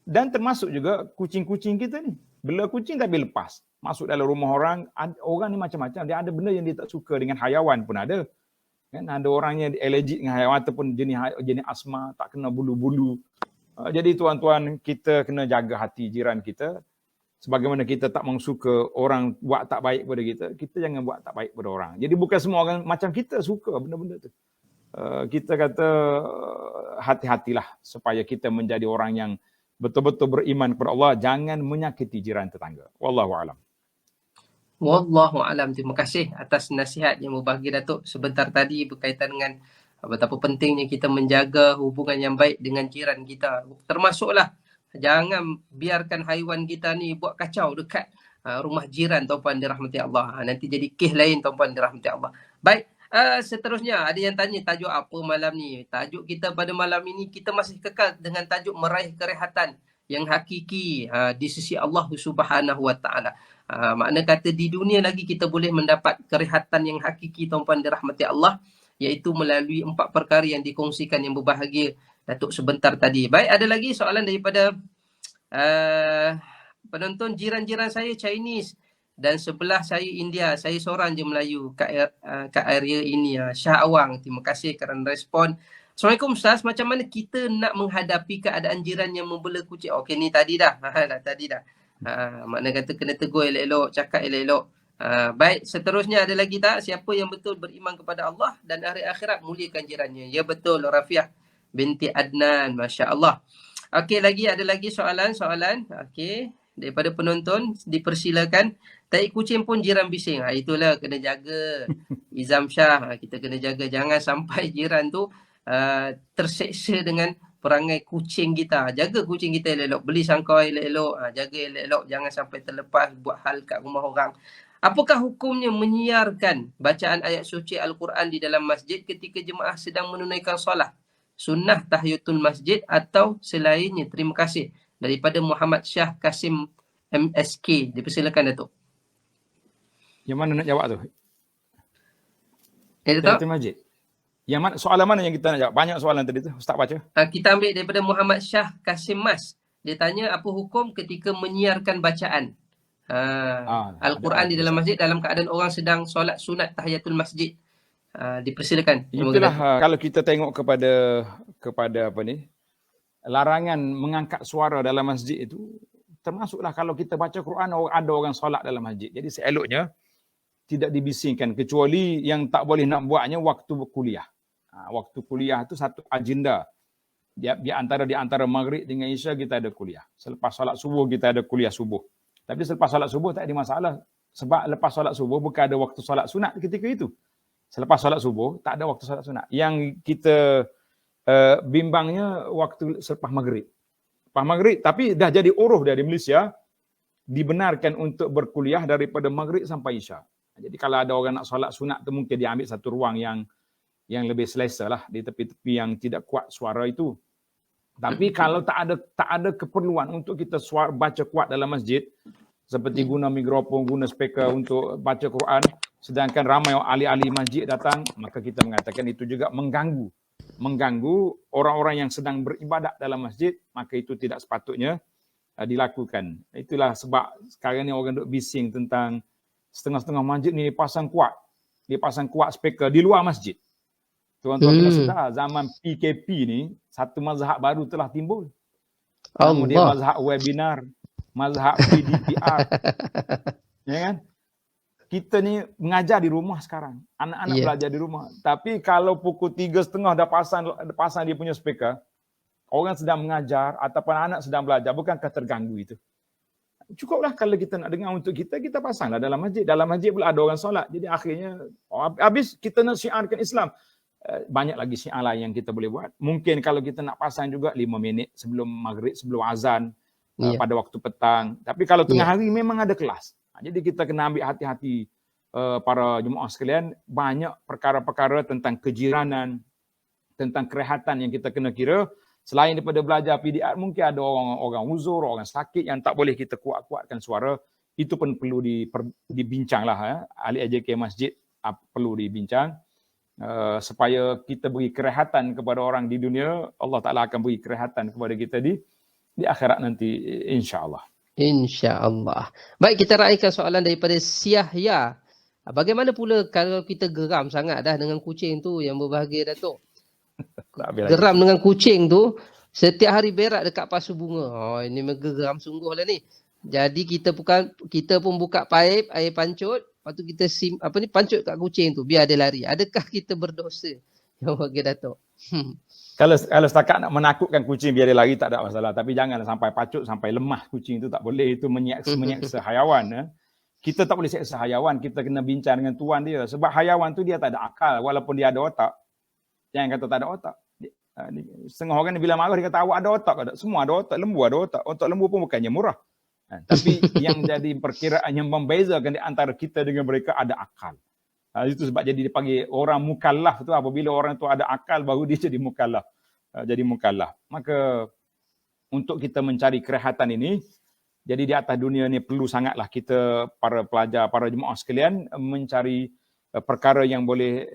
[SPEAKER 2] dan termasuk juga kucing-kucing kita ni. Bela kucing tapi lepas. Masuk dalam rumah orang ni macam-macam. Dia ada benda yang dia tak suka dengan hayawan pun ada. Kan ada orang yang allergic dengan hayawan ataupun jenis asma, tak kena bulu-bulu. Jadi tuan-tuan, kita kena jaga hati jiran kita sebagaimana kita tak suka orang buat tak baik pada kita, kita jangan buat tak baik pada orang. Jadi bukan semua orang macam kita suka benda-benda tu. Kita kata hati-hatilah supaya kita menjadi orang yang betul-betul beriman kepada Allah, jangan menyakiti jiran tetangga. Wallahu a'lam.
[SPEAKER 1] Wallahu alam. Terima kasih atas nasihat yang berbahagi Datuk sebentar tadi berkaitan dengan betapa pentingnya kita menjaga hubungan yang baik dengan jiran kita. Termasuklah jangan biarkan haiwan kita ni buat kacau dekat rumah jiran tuan-puan dirahmati Allah. Nanti jadi kes lain tuan-puan dirahmati Allah. Baik, seterusnya ada yang tanya tajuk apa malam ni. Tajuk kita pada malam ini kita masih kekal dengan tajuk meraih kerehatan yang hakiki di sisi Allah Subhanahu Wa Taala. Makna kata di dunia lagi kita boleh mendapat kerehatan yang hakiki tuan-puan dirahmati Allah, iaitu melalui 4 perkara yang dikongsikan yang berbahagia Datuk sebentar tadi. Baik, ada lagi soalan daripada penonton. Jiran-jiran saya Chinese dan sebelah saya India. Saya seorang je Melayu kat area ini. Syah Awang, terima kasih kerana respon. Assalamualaikum Ustaz, macam mana kita nak menghadapi keadaan jiran yang membela kucing? Okey, ni tadi dah. Tadi dah. Makna kata kena tegur elok-elok, cakap elok-elok. Baik, seterusnya ada lagi tak? Siapa yang betul beriman kepada Allah dan hari akhirat muliakan jirannya? Ya betul, Rafiah binti Adnan, Masya Allah. Okey, ada lagi soalan. Okey, daripada penonton dipersilakan. Tai kucing pun jiran bising. Itulah kena jaga. Izam Shah, kita kena jaga jangan sampai jiran tu terseksa dengan perangai kucing kita. Jaga kucing kita elok-elok, beli sangkoi elok-elok, jaga elok-elok, jangan sampai terlepas buat hal kat rumah orang. Apakah hukumnya menyiarkan bacaan ayat suci Al-Quran di dalam masjid ketika jemaah sedang menunaikan solat? Sunnah tahiyatul masjid atau selainnya? Terima kasih. Daripada Muhammad Syah Kasim MSK. Dipersilakan Datuk.
[SPEAKER 2] Yang mana nak jawab tu?
[SPEAKER 1] Datuk?
[SPEAKER 2] Masjid. Yang mana, soalan mana yang kita nak jawab? Banyak soalan tadi tu. Ustaz baca.
[SPEAKER 1] Kita ambil daripada Muhammad Syah Kasim Mas. Dia tanya apa hukum ketika menyiarkan bacaan Al-Quran di dalam masjid dalam keadaan orang sedang solat sunat tahiyatul masjid. Dipersilakan.
[SPEAKER 2] Itulah kalau kita tengok kepada apa ni, larangan mengangkat suara dalam masjid itu, termasuklah kalau kita baca Quran ada orang solat dalam masjid. Jadi seeloknya tidak dibisingkan, kecuali yang tak boleh nak buatnya waktu kuliah. Waktu kuliah itu satu agenda. Di antara maghrib dengan isya kita ada kuliah. Selepas solat subuh kita ada kuliah subuh. Tapi selepas solat subuh tak ada masalah. Sebab lepas solat subuh bukan ada waktu solat sunat ketika itu. Selepas solat subuh tak ada waktu solat sunat. Yang kita bimbangnya waktu selepas maghrib. Lepas maghrib, tapi dah jadi uruh dari Malaysia, dibenarkan untuk berkuliah daripada maghrib sampai isya. Jadi kalau ada orang nak solat sunat tu mungkin dia ambil satu ruang yang lebih selesa lah di tepi-tepi yang tidak kuat suara itu. Tapi kalau tak ada keperluan untuk kita baca kuat dalam masjid, seperti guna mikrofon, guna speaker untuk baca Quran, sedangkan ramai ahli-ahli masjid datang, maka kita mengatakan itu juga mengganggu orang-orang yang sedang beribadat dalam masjid, maka itu tidak sepatutnya dilakukan. Itulah sebab sekarang ni orang duk bising tentang setengah-setengah masjid ni dipasang kuat speaker di luar masjid. Tuan-tuan kena sedar, zaman PKP ni, satu mazhab baru telah timbul. Dia mazhab webinar, mazhab PDPR. Ya kan? Kita ni mengajar di rumah sekarang. Anak-anak belajar di rumah. Tapi kalau pukul 3.30 dah pasang dia punya speaker, orang sedang mengajar ataupun anak sedang belajar, bukankah terganggu itu? Cukuplah kalau kita nak dengar untuk kita pasanglah dalam masjid. Dalam masjid pula ada orang solat. Jadi akhirnya, habis kita nak syiarkan Islam. Banyak lagi syiar lain yang kita boleh buat. Mungkin kalau kita nak pasang juga 5 minit sebelum maghrib, sebelum azan, pada waktu petang. Tapi kalau tengah hari memang ada kelas. Jadi kita kena ambil hati-hati para jemaah sekalian. Banyak perkara-perkara tentang kejiranan, tentang kerehatan yang kita kena kira. Selain daripada belajar PDR, mungkin ada orang uzur, orang sakit yang tak boleh kita kuat-kuatkan suara. Itu pun perlu dibincanglah. Ahli AJK Masjid perlu dibincang. Supaya kita beri kerehatan kepada orang di dunia, Allah Ta'ala akan beri kerehatan kepada kita di akhirat nanti, insya-Allah.
[SPEAKER 1] Insya-Allah. Baik, kita raikan soalan daripada Syahya. Bagaimana pula kalau kita geram sangat dah dengan kucing tu yang berbahagia Datuk? Geram dengan kucing tu, setiap hari berak dekat pasu bunga. Ini geram sungguh lah ni. Jadi kita pun buka pipe air pancut, lepas tu kita pancut kat kucing tu biar dia lari. Adakah kita berdosa? Yang bagi Datuk.
[SPEAKER 2] Kalau setakat nak menakutkan kucing biar dia lari tak ada masalah, tapi jangan sampai pacut sampai lemah kucing tu, tak boleh. Itu menyeksa hayawan. Kita tak boleh seksa hayawan, kita kena bincang dengan tuan dia. Sebab hayawan tu dia tak ada akal walaupun dia ada otak. Jangan kata tak ada otak. Setengah orang bila marah dia kata awak ada otak. Semua ada otak, lembu ada otak. Otak lembu pun bukannya murah. Tapi yang jadi perkiraan yang membezakan di antara kita dengan mereka ada akal. Itu sebab jadi dipanggil orang mukallaf tu, apabila orang tu ada akal baru dia jadi mukallaf. Maka untuk kita mencari kerehatan ini, jadi di atas dunia ni perlu sangatlah kita para pelajar, para jemaah sekalian mencari perkara yang boleh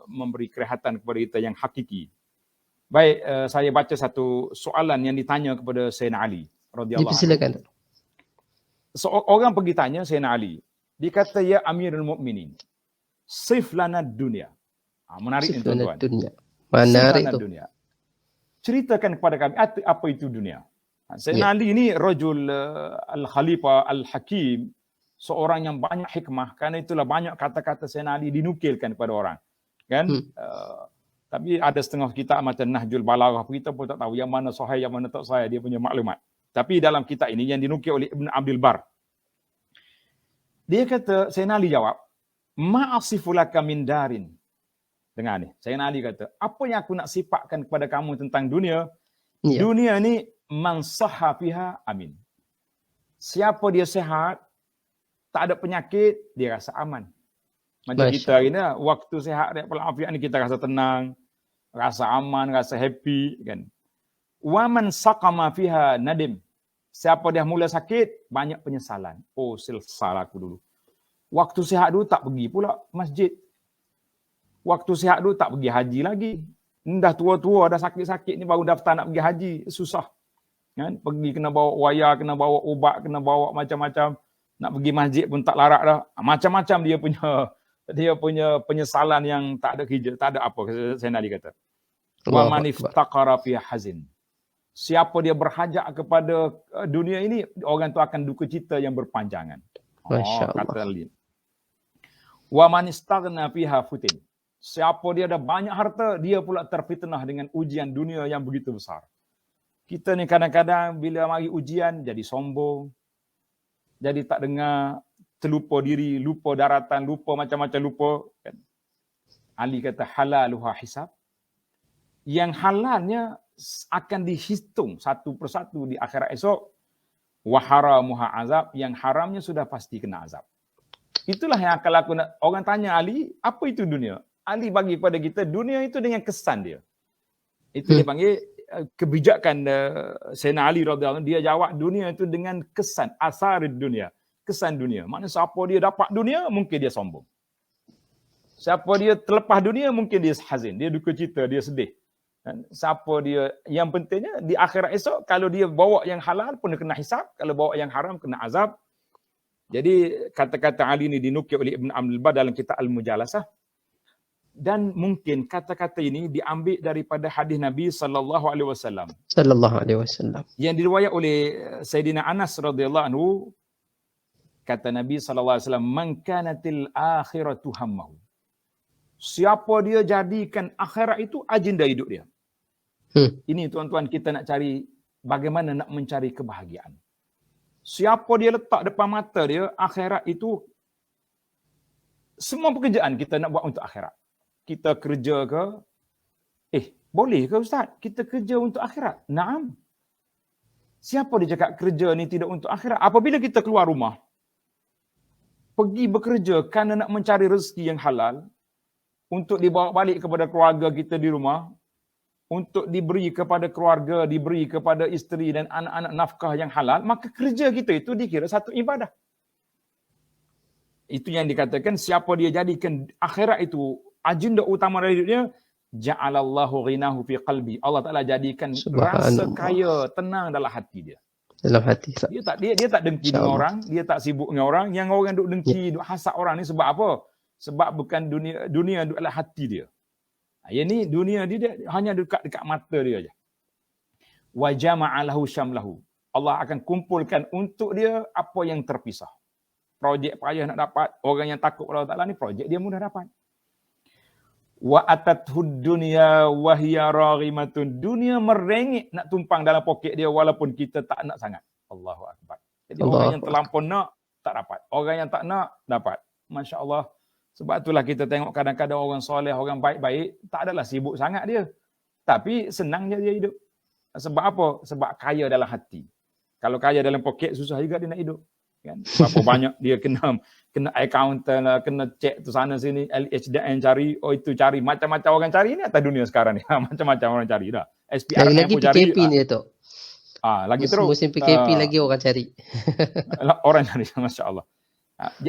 [SPEAKER 2] memberi kerehatan kepada kita yang hakiki. Baik, saya baca satu soalan yang ditanya kepada Sayyidina Ali radhiyallahu anhu.
[SPEAKER 1] Silakan.
[SPEAKER 2] Orang pergi tanya Sayyidina Ali. Dia kata, ya Amirul Mukminin, sif lana dunia. Menarik ni tuan-tuan.
[SPEAKER 1] Menarik tu.
[SPEAKER 2] Dunia. Ceritakan kepada kami apa itu dunia. Sayyidina Ali ni rajul al-Khalifah al-Hakim, seorang yang banyak hikmah, kerana itulah banyak kata-kata Sayyidina Ali dinukilkan kepada orang. Kan? Tapi ada setengah kitab macam Nahjul Balaghah, kita pun tak tahu yang mana sahih, yang mana tak sahih dia punya maklumat. Tapi dalam kitab ini yang dinukil oleh Ibn Abdul Bar, dia kata, Sayyidina Ali jawab, ma'asifulaka min darin. Dengar ni, Sayyidina Ali kata, apa yang aku nak sifatkan kepada kamu tentang dunia? Dunia ni man sahha fiha amin. Siapa dia sihat, tak ada penyakit, dia rasa aman. Macam kita hari ni, waktu sihat walafiat ni kita rasa tenang, rasa aman, rasa happy kan. Wa man saqama fiha nadim. Siapa dia mula sakit, banyak penyesalan. Oh, salah aku dulu. Waktu sihat dulu tak pergi pula masjid. Waktu sihat dulu tak pergi haji lagi. Dah tua-tua, dah sakit-sakit ni baru daftar nak pergi haji, susah. Kan? Pergi kena bawa wayar, kena bawa ubat, kena bawa macam-macam. Nak pergi masjid pun tak larat dah. Macam-macam dia punya penyesalan yang tak ada kerja, tak ada apa. Sayyidina Ali kata. Wa man iftaqara fi hazin. Siapa dia berhajat kepada dunia ini, orang tu akan duka cita yang berpanjangan. Kata Ali. Wa man istaghna fiha futin. Siapa dia ada banyak harta, dia pula terfitnah dengan ujian dunia yang begitu besar. Kita ni kadang-kadang bila mari ujian jadi sombong, jadi tak dengar, terlupa diri, lupa daratan, lupa macam-macam lupa. Ali kata halaluha hisab. Yang halalnya akan dihitung satu persatu di akhirat esok. Wa haramuha azab, yang haramnya sudah pasti kena azab. Itulah yang kalau aku nak, orang tanya Ali, apa itu dunia? Ali bagi kepada kita, dunia itu dengan kesan dia. Itu dipanggil kebijakan Sayyidina Ali radhiyallahu anhu. Dia jawab dunia itu dengan kesan, asarid dunia. Kesan dunia. Maknanya siapa dia dapat dunia, mungkin dia sombong. Siapa dia terlepas dunia, mungkin dia hazin. Dia duka cita, dia sedih. Siapa dia, yang pentingnya di akhirat esok, kalau dia bawa yang halal pun dia kena hisab, kalau bawa yang haram kena azab. Jadi kata-kata Ali ini dinukil oleh Ibn Abdul Bar dalam kitab Al-Mujalasah. Dan mungkin kata-kata ini diambil daripada hadis Nabi SAW. Yang diriwayat oleh Sayyidina Anas radhiyallahu anhu, kata Nabi SAW, man kanatil akhiratu hammahu. Siapa dia jadikan akhirat itu agenda hidup dia. Ini tuan-tuan, kita nak cari bagaimana nak mencari kebahagiaan. Siapa dia letak depan mata dia, akhirat itu, semua pekerjaan kita nak buat untuk akhirat. Kita kerja ke? Boleh ke Ustaz? Kita kerja untuk akhirat? Naam. Siapa dia cakap kerja ni tidak untuk akhirat? Apabila kita keluar rumah, pergi bekerja kerana nak mencari rezeki yang halal, untuk dibawa balik kepada keluarga kita di rumah, untuk diberi kepada keluarga, diberi kepada isteri dan anak-anak nafkah yang halal, maka kerja kita itu dikira satu ibadah. Itu yang dikatakan, siapa dia jadikan akhirat itu agenda utama dari hidupnya, ja'alallahu ghinahu fi qalbi. Allah Ta'ala jadikan rasa kaya, tenang dalam hati dia.
[SPEAKER 1] Dalam hati.
[SPEAKER 2] Dia tak dengki dengan orang, dia tak sibuk dengan orang. Yang orang duk dengki, duk hasad orang ni sebab apa? Sebab bukan dunia adalah hati dia. Yang ni dunia dia hanya dekat mata dia aja. Wa jama'a lahu syamlahu. Allah akan kumpulkan untuk dia apa yang terpisah. Projek payah nak dapat, orang yang takut Allah Ta'ala ni projek dia mudah dapat. Wa atathud dunya wa hiya raghimatun. Dunia merengek nak tumpang dalam poket dia walaupun kita tak nak sangat. Allahu akbar. Jadi orang yang terlampau nak tak dapat. Orang yang tak nak dapat. Masya-Allah. Sebab itulah kita tengok kadang-kadang orang soleh, orang baik-baik tak adalah sibuk sangat dia. Tapi senang je dia hidup. Sebab apa? Sebab kaya dalam hati. Kalau kaya dalam poket susah juga dia nak hidup. Kan? Berapa banyak dia kena accountant lah, kena cek tu sana sini, LHDN cari, oh itu cari, macam-macam orang cari ni atas dunia sekarang ni. Macam-macam orang cari dah. SPRM
[SPEAKER 1] lagi
[SPEAKER 2] pun cari.
[SPEAKER 1] PKP ni tu.
[SPEAKER 2] Lagi terus.
[SPEAKER 1] Musim PKP lagi orang cari.
[SPEAKER 2] Orang cari, masya-Allah.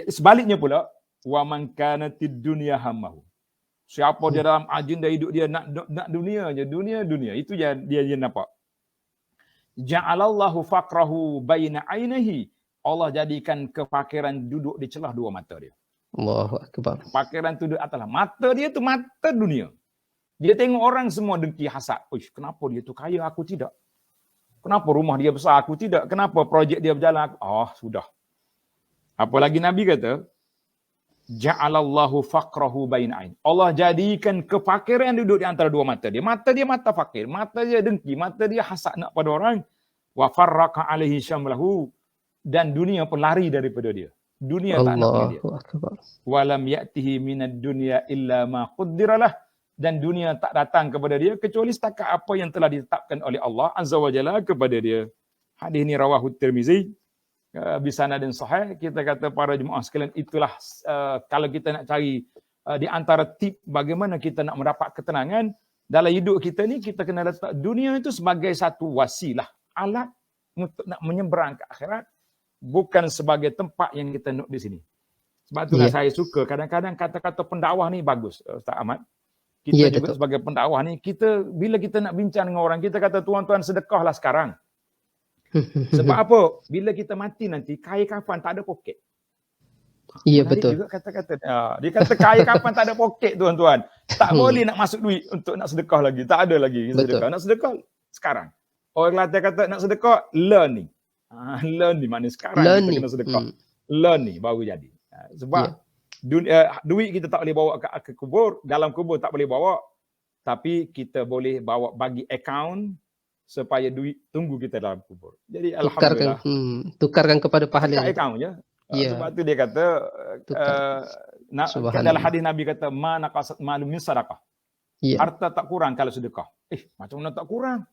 [SPEAKER 2] Sebaliknya pula, wa man kanatid dunya hammahu. Siapa dia dalam agenda hidup dia nak dunia je, dunia. Itu dia nampak. Ja'alallahu faqrahu baina ainihi. Allah jadikan kefakiran duduk di celah dua mata dia.
[SPEAKER 1] Allahu akbar.
[SPEAKER 2] Kefakiran tu duduk atas mata dia tu mata dunia. Dia tengok orang semua dengki hasad. Uish, kenapa dia tu kaya aku tidak? Kenapa rumah dia besar aku tidak? Kenapa projek dia berjalan? Sudah. Apalagi Nabi kata, ja'alallahu faqrahu baina ain. Allah jadikan kefakiran duduk di antara dua mata dia. Mata dia mata fakir, mata dia dengki, mata dia hasad nak pada orang. Wa farraqa alaihi syamlahu. Dan dunia pun lari daripada dia. Dunia tak nak dia. Walam ya'tihi minad dunya illa ma qaddaralah. Dan dunia tak datang kepada dia kecuali setakat apa yang telah ditetapkan oleh Allah Azza wa Jalla kepada dia. Hadis ni rawahu Tirmizi bisanadin sahih. Kita kata para jemaah sekalian, itulah kalau kita nak cari di antara tip bagaimana kita nak mendapat ketenangan dalam hidup kita ni, kita kena letak dunia itu sebagai satu wasilah, alat untuk nak menyeberang ke akhirat. Bukan sebagai tempat yang kita nak di sini. Sebab itulah saya suka kadang-kadang kata-kata pendakwah ni bagus, Ustaz Ahmad. Kita juga sebagai pendakwah ni, bila kita nak bincang dengan orang, kita kata tuan-tuan sedekahlah sekarang. Sebab apa? Bila kita mati nanti, kaya kafan tak ada poket.
[SPEAKER 1] Iya betul.
[SPEAKER 2] Juga kata-kata. Dia kata kaya kafan tak ada poket tuan-tuan. Tak boleh nak masuk duit untuk nak sedekah lagi. Tak ada lagi sedekah. Nak sedekah sekarang. Orang Kelantan kata nak sedekah, learning. Learn ni maknanya sekarang kita kena sedekah. Learn ni baru jadi. Sebab duit kita tak boleh bawa ke kubur, dalam kubur tak boleh bawa, tapi kita boleh bawa bagi account supaya duit tunggu kita dalam kubur. Jadi alhamdulillah.
[SPEAKER 1] Tukarkan kepada pahala.
[SPEAKER 2] Account je. Sebab tu dia kata dalam hadis Nabi kata ma naqasat malu min sadaqah. Harta tak kurang kalau sedekah. Macam mana tak kurang?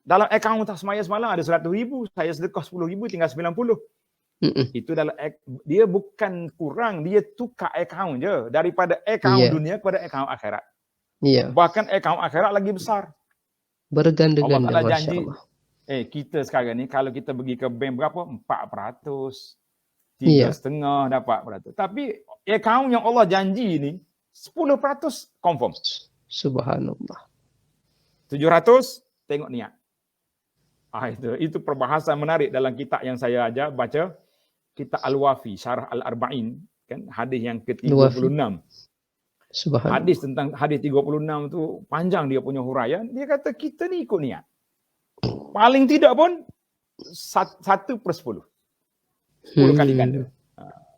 [SPEAKER 2] Dalam akaun semaya semalam ada 100,000, saya sedekah 10,000 tinggal 90. Itu dalam dia bukan kurang, dia tukar akaun je daripada akaun dunia kepada akaun akhirat. Bahkan akaun akhirat lagi besar.
[SPEAKER 1] Bergandengan.
[SPEAKER 2] Allah janji. Kita sekarang ni kalau kita pergi ke bank berapa? 4%, 3,5% dapat beratus. Tapi akaun yang Allah janji ni 10% confirm.
[SPEAKER 1] Subhanallah.
[SPEAKER 2] 700 tengok niat. Itu perbahasan menarik dalam kitab yang saya ajar baca, kitab Al-Wafi Syarah Al-Arba'in, kan, hadis yang ke-36. Hadis tentang hadis 36 tu panjang dia punya huraian. Dia kata kita ni ikut niat. Paling tidak pun 1/10. 10 kali ganda.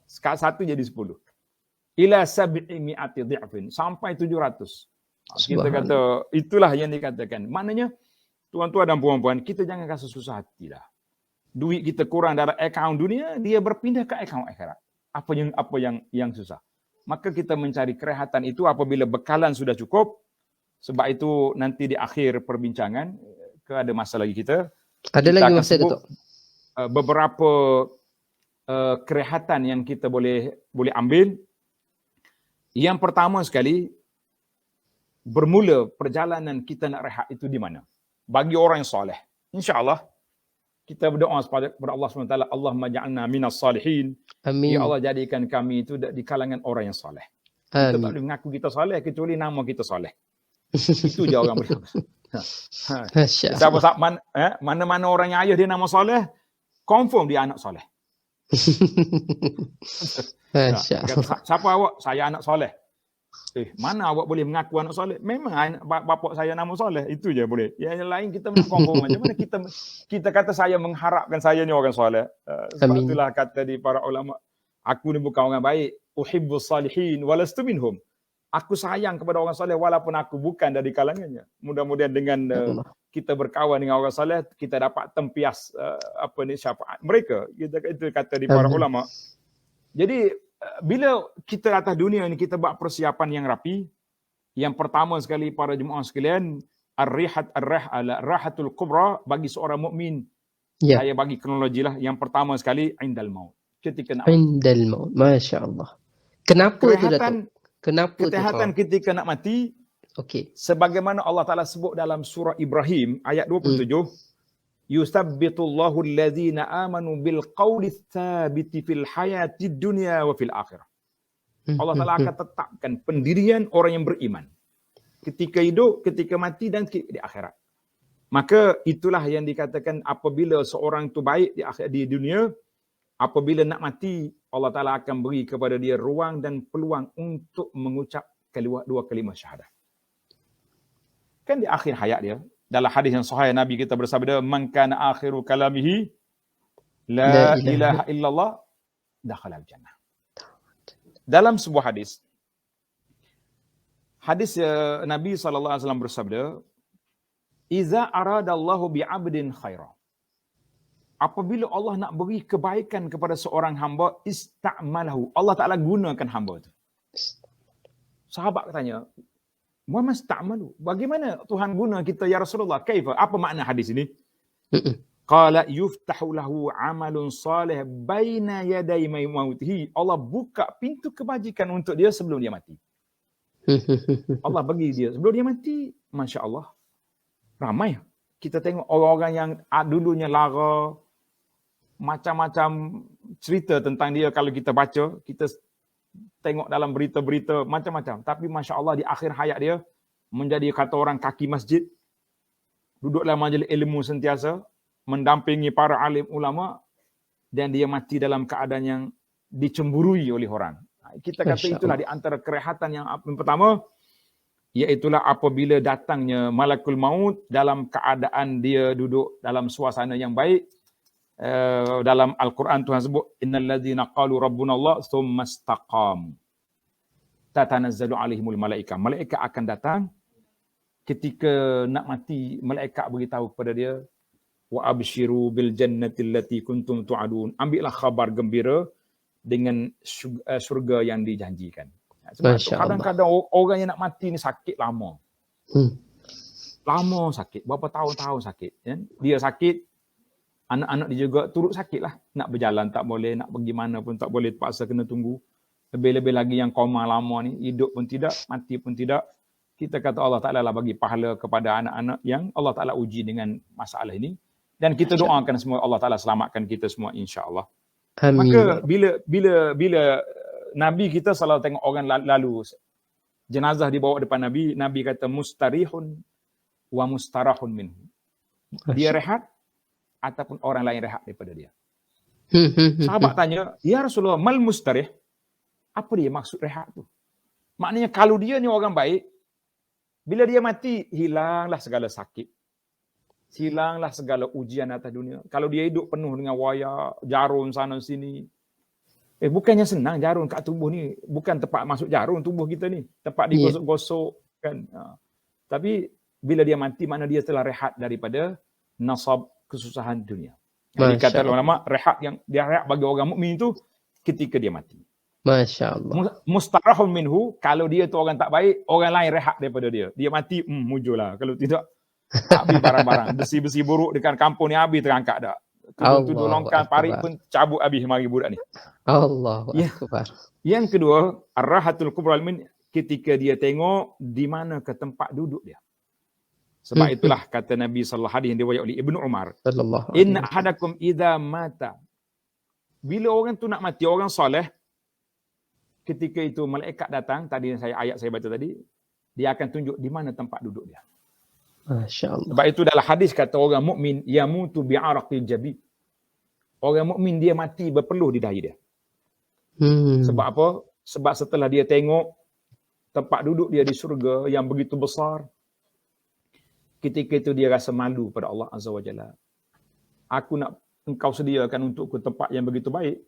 [SPEAKER 2] Satu jadi 10. Ila 700 dhi'fin, sampai 700. Kita kata itulah yang dikatakan. Maknanya tuan-tuan dan puan-puan, kita jangan rasa susah hati dah. Duit kita kurang dalam akaun dunia, dia berpindah ke akaun akhirat. Apa yang susah. Maka kita mencari kerehatan itu apabila bekalan sudah cukup. Sebab itu nanti di akhir perbincangan, ada masa lagi kita.
[SPEAKER 1] Ada lagi masa itu.
[SPEAKER 2] Beberapa kerehatan yang kita boleh ambil. Yang pertama sekali, bermula perjalanan kita nak rehat itu di mana? Bagi orang yang soleh. InsyaAllah, kita berdoa kepada Allah SWT, Allahumma ja'alna minas salihin.
[SPEAKER 1] Amin.
[SPEAKER 2] Ya Allah, jadikan kami itu di kalangan orang yang soleh. Kita tak boleh mengaku kita soleh, kecuali nama kita soleh. Itu je orang boleh. Mana-mana orang yang ayah dia nama soleh, confirm dia anak soleh. Siapa awak? Saya anak soleh. Mana awak boleh mengaku anak soleh? Memang anak bapak saya nama soleh, itu je boleh. Yang lain kita nak confirm macam mana kita kata saya mengharapkan saya ni orang soleh. Sebab
[SPEAKER 1] Amin.
[SPEAKER 2] itulah kata di para ulama, aku ni bukan orang baik, uhibbus salihin walastu minhum. Aku sayang kepada orang soleh walaupun aku bukan dari kalangannya. Mudah-mudahan dengan
[SPEAKER 1] Allah.
[SPEAKER 2] kita berkawan dengan orang soleh, kita dapat tempias syafaat mereka. Itu kata di para
[SPEAKER 1] Amin.
[SPEAKER 2] ulama. Jadi bila kita atas dunia ini kita buat persiapan yang rapi, yang pertama sekali para jemaah sekalian, ar-rahatul kubra bagi seorang mukmin.
[SPEAKER 1] Ya.
[SPEAKER 2] Saya bagi kronologi lah. Yang pertama sekali indal maut, ketika nak mati.
[SPEAKER 1] Indal maut. Masya Allah. Kenapa tu Datuk? Kenapa
[SPEAKER 2] Kesehatan ketika nak mati.
[SPEAKER 1] Okey.
[SPEAKER 2] Sebagaimana Allah Ta'ala sebut dalam surah Ibrahim ayat 27, yusabbitullahu alladhina amanu bil qawli tsabiti fil hayati dunya wa fil akhirah. Allah Ta'ala akan tetapkan pendirian orang yang beriman ketika hidup, ketika mati dan di akhirat. Maka itulah yang dikatakan apabila seorang itu baik di dunia, apabila nak mati, Allah Ta'ala akan beri kepada dia ruang dan peluang untuk mengucap dua kalimah syahadah. Kan di akhir hayat dia, dalam hadis yang sahih Nabi kita bersabda, man kana akhiru kalamihi la ilaha illallah dakhala al-jannah. Dalam sebuah hadis Nabi SAW bersabda, iza aradallahu bi'abdin khaira. Apabila Allah nak beri kebaikan kepada seorang hamba, ista'malahu. Allah Ta'ala gunakan hamba itu. Sahabat tanya, wa masta'malu. Bagaimana Tuhan guna kita ya Rasulullah? Kaifa? Apa makna hadis ini? Qala yuftahu lahu amalun salih baina yaday mautihi. Allah buka pintu kebajikan untuk dia sebelum dia mati. Allah bagi dia sebelum dia mati. Masya Allah. Ramai. Kita tengok orang-orang yang dulunya lara, macam-macam cerita tentang dia kalau kita baca, kita tengok dalam berita-berita macam-macam. Tapi Masya Allah di akhir hayat dia menjadi kata orang kaki masjid, duduk dalam majlis ilmu sentiasa, mendampingi para alim ulama, dan dia mati dalam keadaan yang dicemburui oleh orang. Kita kata itulah di antara kerehatan yang pertama, iaitulah apabila datangnya malakul maut dalam keadaan dia duduk dalam suasana yang baik. Dalam Al-Quran Tuhan sebut, innal ladzina qalu rabbuna Allah tsumma istaqamu tatanazzalu alaihimul malaikah. Malaikat akan datang ketika nak mati, malaikat beritahu kepada dia, wa abshiru bil jannati allati kuntum tu'adun. Ambillah khabar gembira dengan syurga yang dijanjikan. Sebab itu kadang-kadang orang yang nak mati ni sakit lama. Lama sakit, berapa tahun-tahun sakit. Dia sakit, anak-anak dia juga turut sakit lah. Nak berjalan tak boleh, nak pergi mana pun tak boleh, terpaksa kena tunggu. Lebih-lebih lagi yang koma lama ni, hidup pun tidak, mati pun tidak. Kita kata Allah Ta'ala lah bagi pahala kepada anak-anak yang Allah Ta'ala uji dengan masalah ini. Dan kita doakan semua Allah Ta'ala selamatkan kita semua insya-Allah. Amin. Maka bila Nabi kita selalu tengok orang lalu, jenazah dibawa depan Nabi, Nabi kata mustarihun wa mustarahun minhu. Dia rehat ataupun orang lain rehat daripada dia. Sahabat tanya, ya Rasulullah, mal mustarih? Apa dia maksud rehat tu? Maknanya kalau dia ni orang baik, bila dia mati, hilanglah segala sakit. Hilanglah segala ujian atas dunia. Kalau dia hidup penuh dengan waya, jarum sana sini. Bukannya senang jarum kat tubuh ni. Bukan tempat masuk jarum tubuh kita ni. Tempat digosok-gosok. Kan? Tapi bila dia mati, mana dia telah rehat daripada nasab kesusahan dunia. Jadi kata ulama, rehat yang dia rehat bagi orang mukmin itu ketika dia mati.
[SPEAKER 1] Masya Allah.
[SPEAKER 2] Mustarahun minhu, kalau dia tu orang tak baik, orang lain rehat daripada dia. Dia mati, mujurlah. Kalau tidak, habis barang-barang. Besi-besi buruk dekat kampung ni habis terangkat dah. Tudung-tudung longkang parit pun cabut habis mari budak ni.
[SPEAKER 1] Allahu Akbar.
[SPEAKER 2] Yang kedua, ar-rahatul kubra ketika dia tengok di mana ke tempat duduk dia. Sebab itulah kata Nabi sallallahu alaihi wasallam yang diwayat oleh Ibnu Umar. Inna ahadakum idza mata. Bila orang tu nak mati, orang soleh, ketika itu malaikat datang, tadi ayat saya baca tadi, dia akan tunjuk di mana tempat duduk dia. Masya-Allah. Sebab itu dalam hadis kata orang mukmin yamutu bi'araqil jabib. Orang mukmin dia mati berpeluh di dahi dia. Sebab apa? Sebab setelah dia tengok tempat duduk dia di syurga yang begitu besar. Ketika itu dia rasa malu pada Allah Azza wa Jalla. Aku nak engkau sediakan untukku tempat yang begitu baik.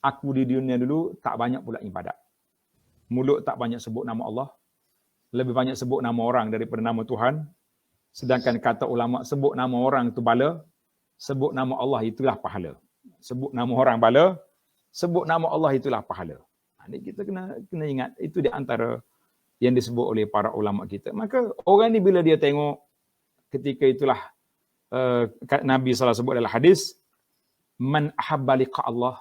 [SPEAKER 2] Aku di dunia dulu tak banyak pula ibadat. Mulut tak banyak sebut nama Allah. Lebih banyak sebut nama orang daripada nama Tuhan. Sedangkan kata ulama, sebut nama orang itu bala, sebut nama Allah itulah pahala. Sebut nama orang bala, sebut nama Allah itulah pahala. Jadi kita kena ingat, itu di antara yang disebut oleh para ulama kita. Maka orang ni bila dia tengok, ketika itulah Nabi SAW sebut dalam hadis, man ahabba liqa Allah,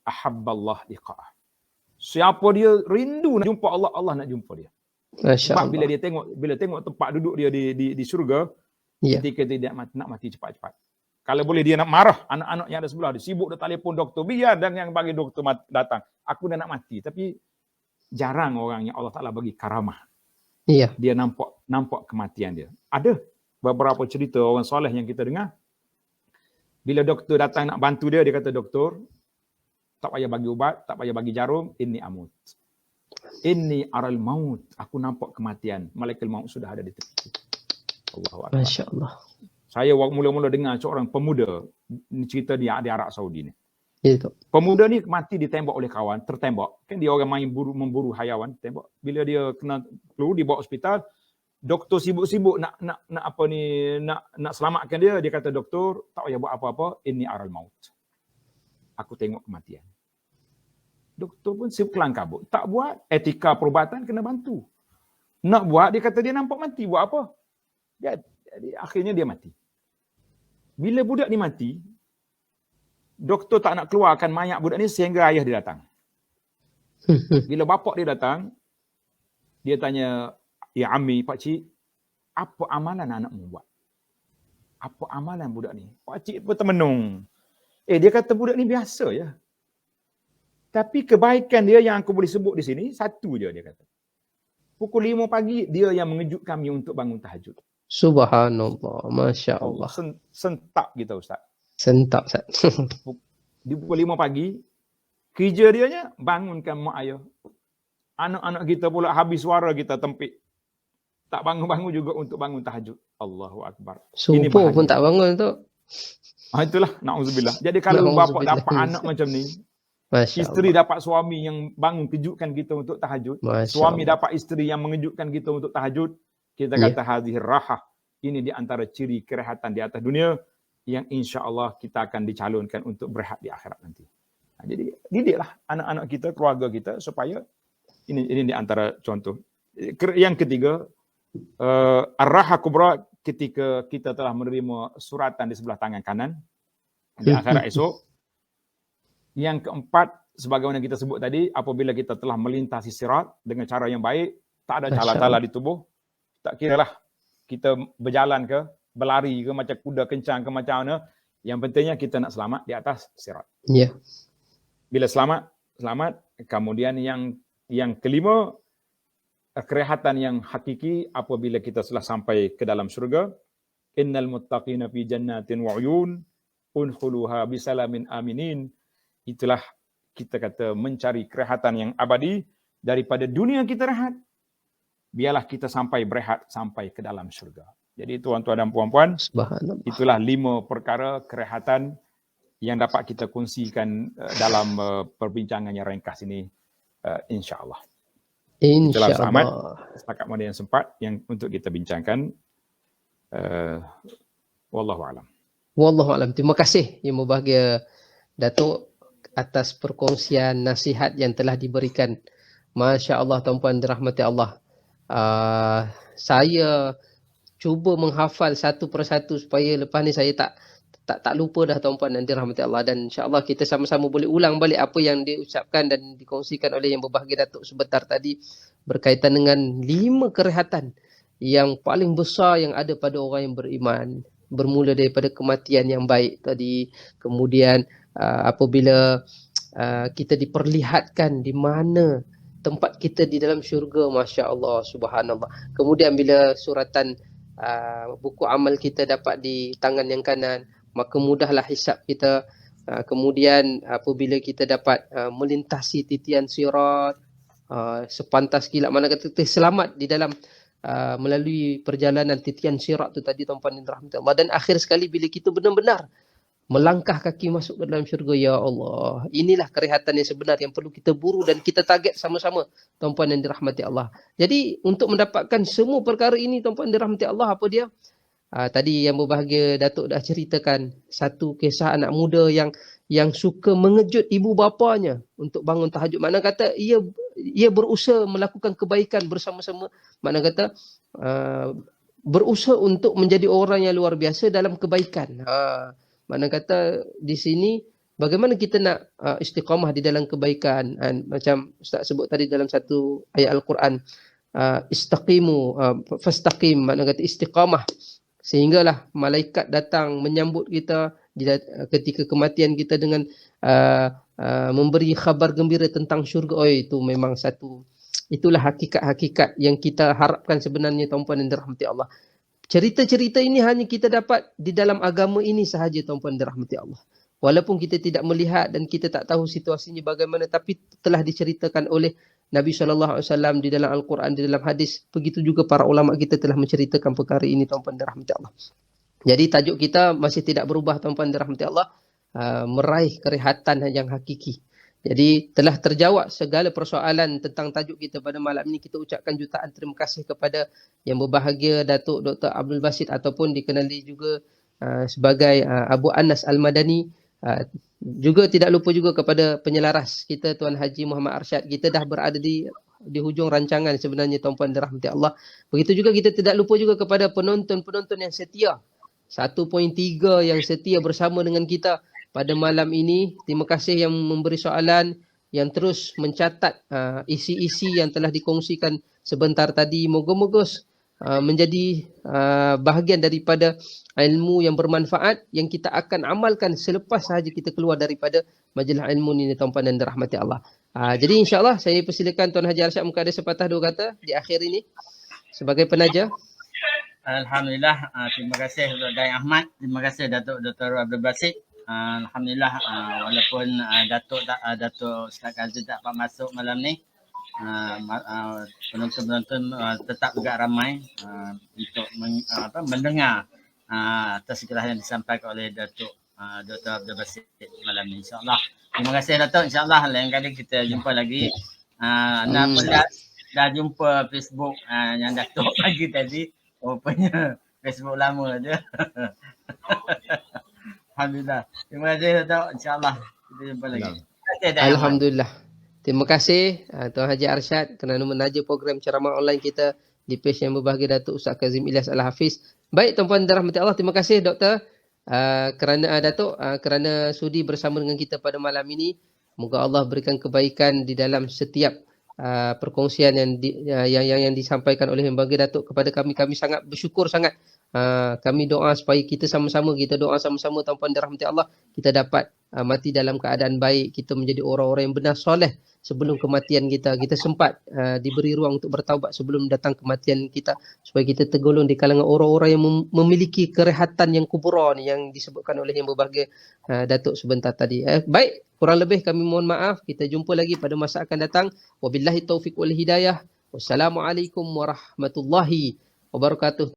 [SPEAKER 2] ahabba Allah liqa'ah. Siapa dia rindu nak jumpa Allah, Allah nak jumpa dia. Sebab bila tengok tempat duduk dia di syurga, ketika dia nak mati cepat-cepat. Kalau boleh dia nak marah, anak-anak yang ada sebelah dia sibuk dia telefon doktor, biar dan yang bagi doktor datang. Aku dah nak mati, tapi jarang orang yang Allah Taala bagi karamah.
[SPEAKER 1] Iya.
[SPEAKER 2] Dia nampak kematian dia. Ada beberapa cerita orang soleh yang kita dengar. Bila doktor datang nak bantu dia, dia kata, doktor, tak payah bagi ubat, tak payah bagi jarum, inni amut. Inni aral maut. Aku nampak kematian. Malaikat maut sudah ada di tepi. Allahu Akbar.
[SPEAKER 1] Masya Allah.
[SPEAKER 2] Saya mula-mula dengar seorang pemuda, cerita dia di Arab Saudi ni.
[SPEAKER 1] Itu.
[SPEAKER 2] Pemuda ni mati ditembak oleh kawan, tertembak. Kan dia orang main memburu hayawan, tembak. Bila dia kena flu, dibawa hospital, doktor sibuk-sibuk nak selamatkan dia. Dia kata, doktor, tak payah buat apa-apa, inni aral maut. Aku tengok kematian. Doktor pun kelang kabut. Tak buat, etika perubatan kena bantu. Nak buat, dia kata dia nampak mati. Buat apa? Jadi akhirnya dia mati. Bila budak ni mati, doktor tak nak keluarkan mayat budak ni sehingga ayah dia datang. Bila bapak dia datang, dia tanya, ya Ammi, pakcik, apa amalan anakmu buat? Apa amalan budak ni? Pakcik pun termenung. Dia kata budak ni biasa ya. Tapi kebaikan dia yang aku boleh sebut di sini, satu je dia kata. Pukul 5 pagi, dia yang mengejut kami untuk bangun tahajud.
[SPEAKER 1] Subhanallah. Masya Allah.
[SPEAKER 2] Sentak kita Ustaz.
[SPEAKER 1] Sentak Ustaz.
[SPEAKER 2] Di pukul 5 pagi, kerja dia bangunkan mak ayah. Anak-anak kita pula habis suara kita tempik. Tak bangun-bangun juga untuk bangun tahajud. Allahu Akbar.
[SPEAKER 1] Subuh pun tak bangun tu.
[SPEAKER 2] Itulah, na'udzubillah. Jadi kalau bapak dapat anak macam ni, isteri dapat suami yang bangun kejutkan kita untuk tahajud, suami dapat isteri yang mengejutkan kita untuk tahajud, kita kata hadhir rahah. Ini di antara ciri kerehatan di atas dunia yang insya-Allah kita akan dicalonkan untuk berehat di akhirat nanti. Jadi didiklah anak-anak kita, keluarga kita supaya ini di antara contoh. Yang ketiga, ar-rahah kubra, ketika kita telah menerima suratan di sebelah tangan kanan di akhirat esok. Yang keempat, sebagaimana kita sebut tadi, apabila kita telah melintasi sirat dengan cara yang baik, tak ada cala-cala di tubuh, tak kiralah kita berjalan ke, berlari ke, macam kuda kencang ke, macam mana, yang pentingnya kita nak selamat di atas sirat.
[SPEAKER 1] Ya.
[SPEAKER 2] Bila selamat, kemudian yang kelima, kerehatan yang hakiki apabila kita telah sampai ke dalam syurga. Innal muttaqina fi jannatin wa uyun udkhuluha bisalamin aminin. Itulah kita kata mencari kerehatan yang abadi daripada dunia kita rehat. Biarlah kita sampai berehat sampai ke dalam syurga. Jadi tuan-tuan dan puan-puan, itulah 5 perkara kerehatan yang dapat kita kongsikan dalam perbincangan yang ringkas ini, insya-Allah. InsyaAllah. Setakat mana yang sempat yang untuk kita bincangkan. Wallahu'alam.
[SPEAKER 1] Wallahu'alam. Terima kasih Yang Berbahagia Datuk atas perkongsian nasihat yang telah diberikan. Masya Allah, tuan-puan dirahmati Allah. Saya cuba menghafal satu persatu supaya lepas ni saya tak lupa dah tuan-puan dan dirahmati Allah, dan insya-Allah kita sama-sama boleh ulang balik apa yang diucapkan dan dikongsikan oleh Yang Berbahagia Datuk sebentar tadi berkaitan dengan 5 kerehatan yang paling besar yang ada pada orang yang beriman, bermula daripada kematian yang baik tadi, kemudian apabila kita diperlihatkan di mana tempat kita di dalam syurga, masya-Allah, subhanallah. Kemudian bila suratan buku amal kita dapat di tangan yang kanan, maka mudahlah hisab kita. Kemudian apabila kita dapat melintasi titian sirat, sepantas kilat, mana kata selamat di dalam melalui perjalanan titian sirat tu tadi tuan-puan dan rahmat Allah. Dan akhir sekali bila kita benar-benar melangkah kaki masuk ke dalam syurga, ya Allah, inilah kerehatan yang sebenar yang perlu kita buru dan kita target sama-sama tuan-puan yang dirahmati Allah. Jadi untuk mendapatkan semua perkara ini tuan-puan yang dirahmati Allah, apa dia? Tadi yang berbahagia Datuk dah ceritakan satu kisah anak muda yang suka mengejut ibu bapanya untuk bangun tahajud. Makna kata ia berusaha melakukan kebaikan bersama-sama. Makna kata berusaha untuk menjadi orang yang luar biasa dalam kebaikan. Makna kata di sini bagaimana kita nak istiqamah di dalam kebaikan. Macam Ustaz sebut tadi dalam satu ayat Al-Quran, istaqimu fastaqim, makna kata istiqamah. Sehinggalah malaikat datang menyambut kita ketika kematian kita dengan memberi khabar gembira tentang syurga. Oh, itu memang itulah hakikat-hakikat yang kita harapkan sebenarnya tuan-puan yang dirahmati Allah. Cerita-cerita ini hanya kita dapat di dalam agama ini sahaja tuan-puan yang dirahmati Allah. Walaupun kita tidak melihat dan kita tak tahu situasinya bagaimana, tapi telah diceritakan oleh Nabi SAW di dalam Al-Quran, di dalam hadis. Begitu juga para ulama kita telah menceritakan perkara ini tuan-puan dan rahmati Allah. Jadi tajuk kita masih tidak berubah tuan-puan dan rahmati Allah, meraih kerehatan yang hakiki. Jadi telah terjawab segala persoalan tentang tajuk kita pada malam ini. Kita ucapkan jutaan terima kasih kepada yang berbahagia Datuk Dr. Abdul Basit ataupun dikenali juga sebagai Abu Anas Al-Madani. Juga tidak lupa juga kepada penyelaras kita Tuan Haji Muhammad Arsyad. Kita dah berada di hujung rancangan sebenarnya tuan-puan dan rahmati Allah. Begitu juga kita tidak lupa juga kepada penonton-penonton yang setia, 1.3 yang setia bersama dengan kita pada malam ini. Terima kasih yang memberi soalan, yang terus mencatat isi-isi yang telah dikongsikan sebentar tadi. Moga-moga menjadi bahagian daripada ilmu yang bermanfaat yang kita akan amalkan selepas sahaja kita keluar daripada majlis ilmu ini tuan-puan dan dirahmati Allah. Jadi insya-Allah saya persilakan Tuan Haji Arsyad mungkin ada sepatah dua kata di akhir ini sebagai penaja.
[SPEAKER 3] Alhamdulillah, terima kasih Dai Ahmad, terima kasih Datuk Dr. Abdul Basit. Alhamdulillah, walaupun Datuk Ustaz Kazim tak dapat masuk malam ni, penonton-penonton tetap juga ramai untuk mendengar atas segala yang disampaikan oleh Datuk Dr. Abdul Basit malam ni. InsyaAllah. Terima kasih Datuk. InsyaAllah lain kali kita jumpa lagi. Anda pun dah jumpa Facebook yang Datuk bagi tadi. Rupanya Facebook lama je. Alhamdulillah. Terima kasih Datuk. InsyaAllah kita jumpa lagi.
[SPEAKER 1] Alhamdulillah. Terima kasih Tuan Haji Arsyad kerana menaja program ceramah online kita di page yang berbahagia Datuk Ustaz Kazim Ilyas Al-Hafiz. Baik tuan-puan dan rahmati Allah, terima kasih Doktor kerana Datuk kerana sudi bersama dengan kita pada malam ini. Moga Allah berikan kebaikan di dalam setiap perkongsian yang disampaikan oleh yang berbahagia Datuk kepada kami. Kami sangat bersyukur sangat. Kami doa supaya kita sama-sama, tuan-puan dan rahmati Allah, kita dapat mati dalam keadaan baik, kita menjadi orang-orang yang benar soleh sebelum kematian kita. Kita sempat diberi ruang untuk bertaubat sebelum datang kematian kita, supaya kita tergolong di kalangan orang-orang yang memiliki kerehatan yang kubra ni yang disebutkan oleh yang berbahagia Datuk sebentar tadi. Baik, kurang lebih kami mohon maaf. Kita jumpa lagi pada masa akan datang. Wabillahi taufiq wal hidayah. Wassalamualaikum warahmatullahi wabarakatuh.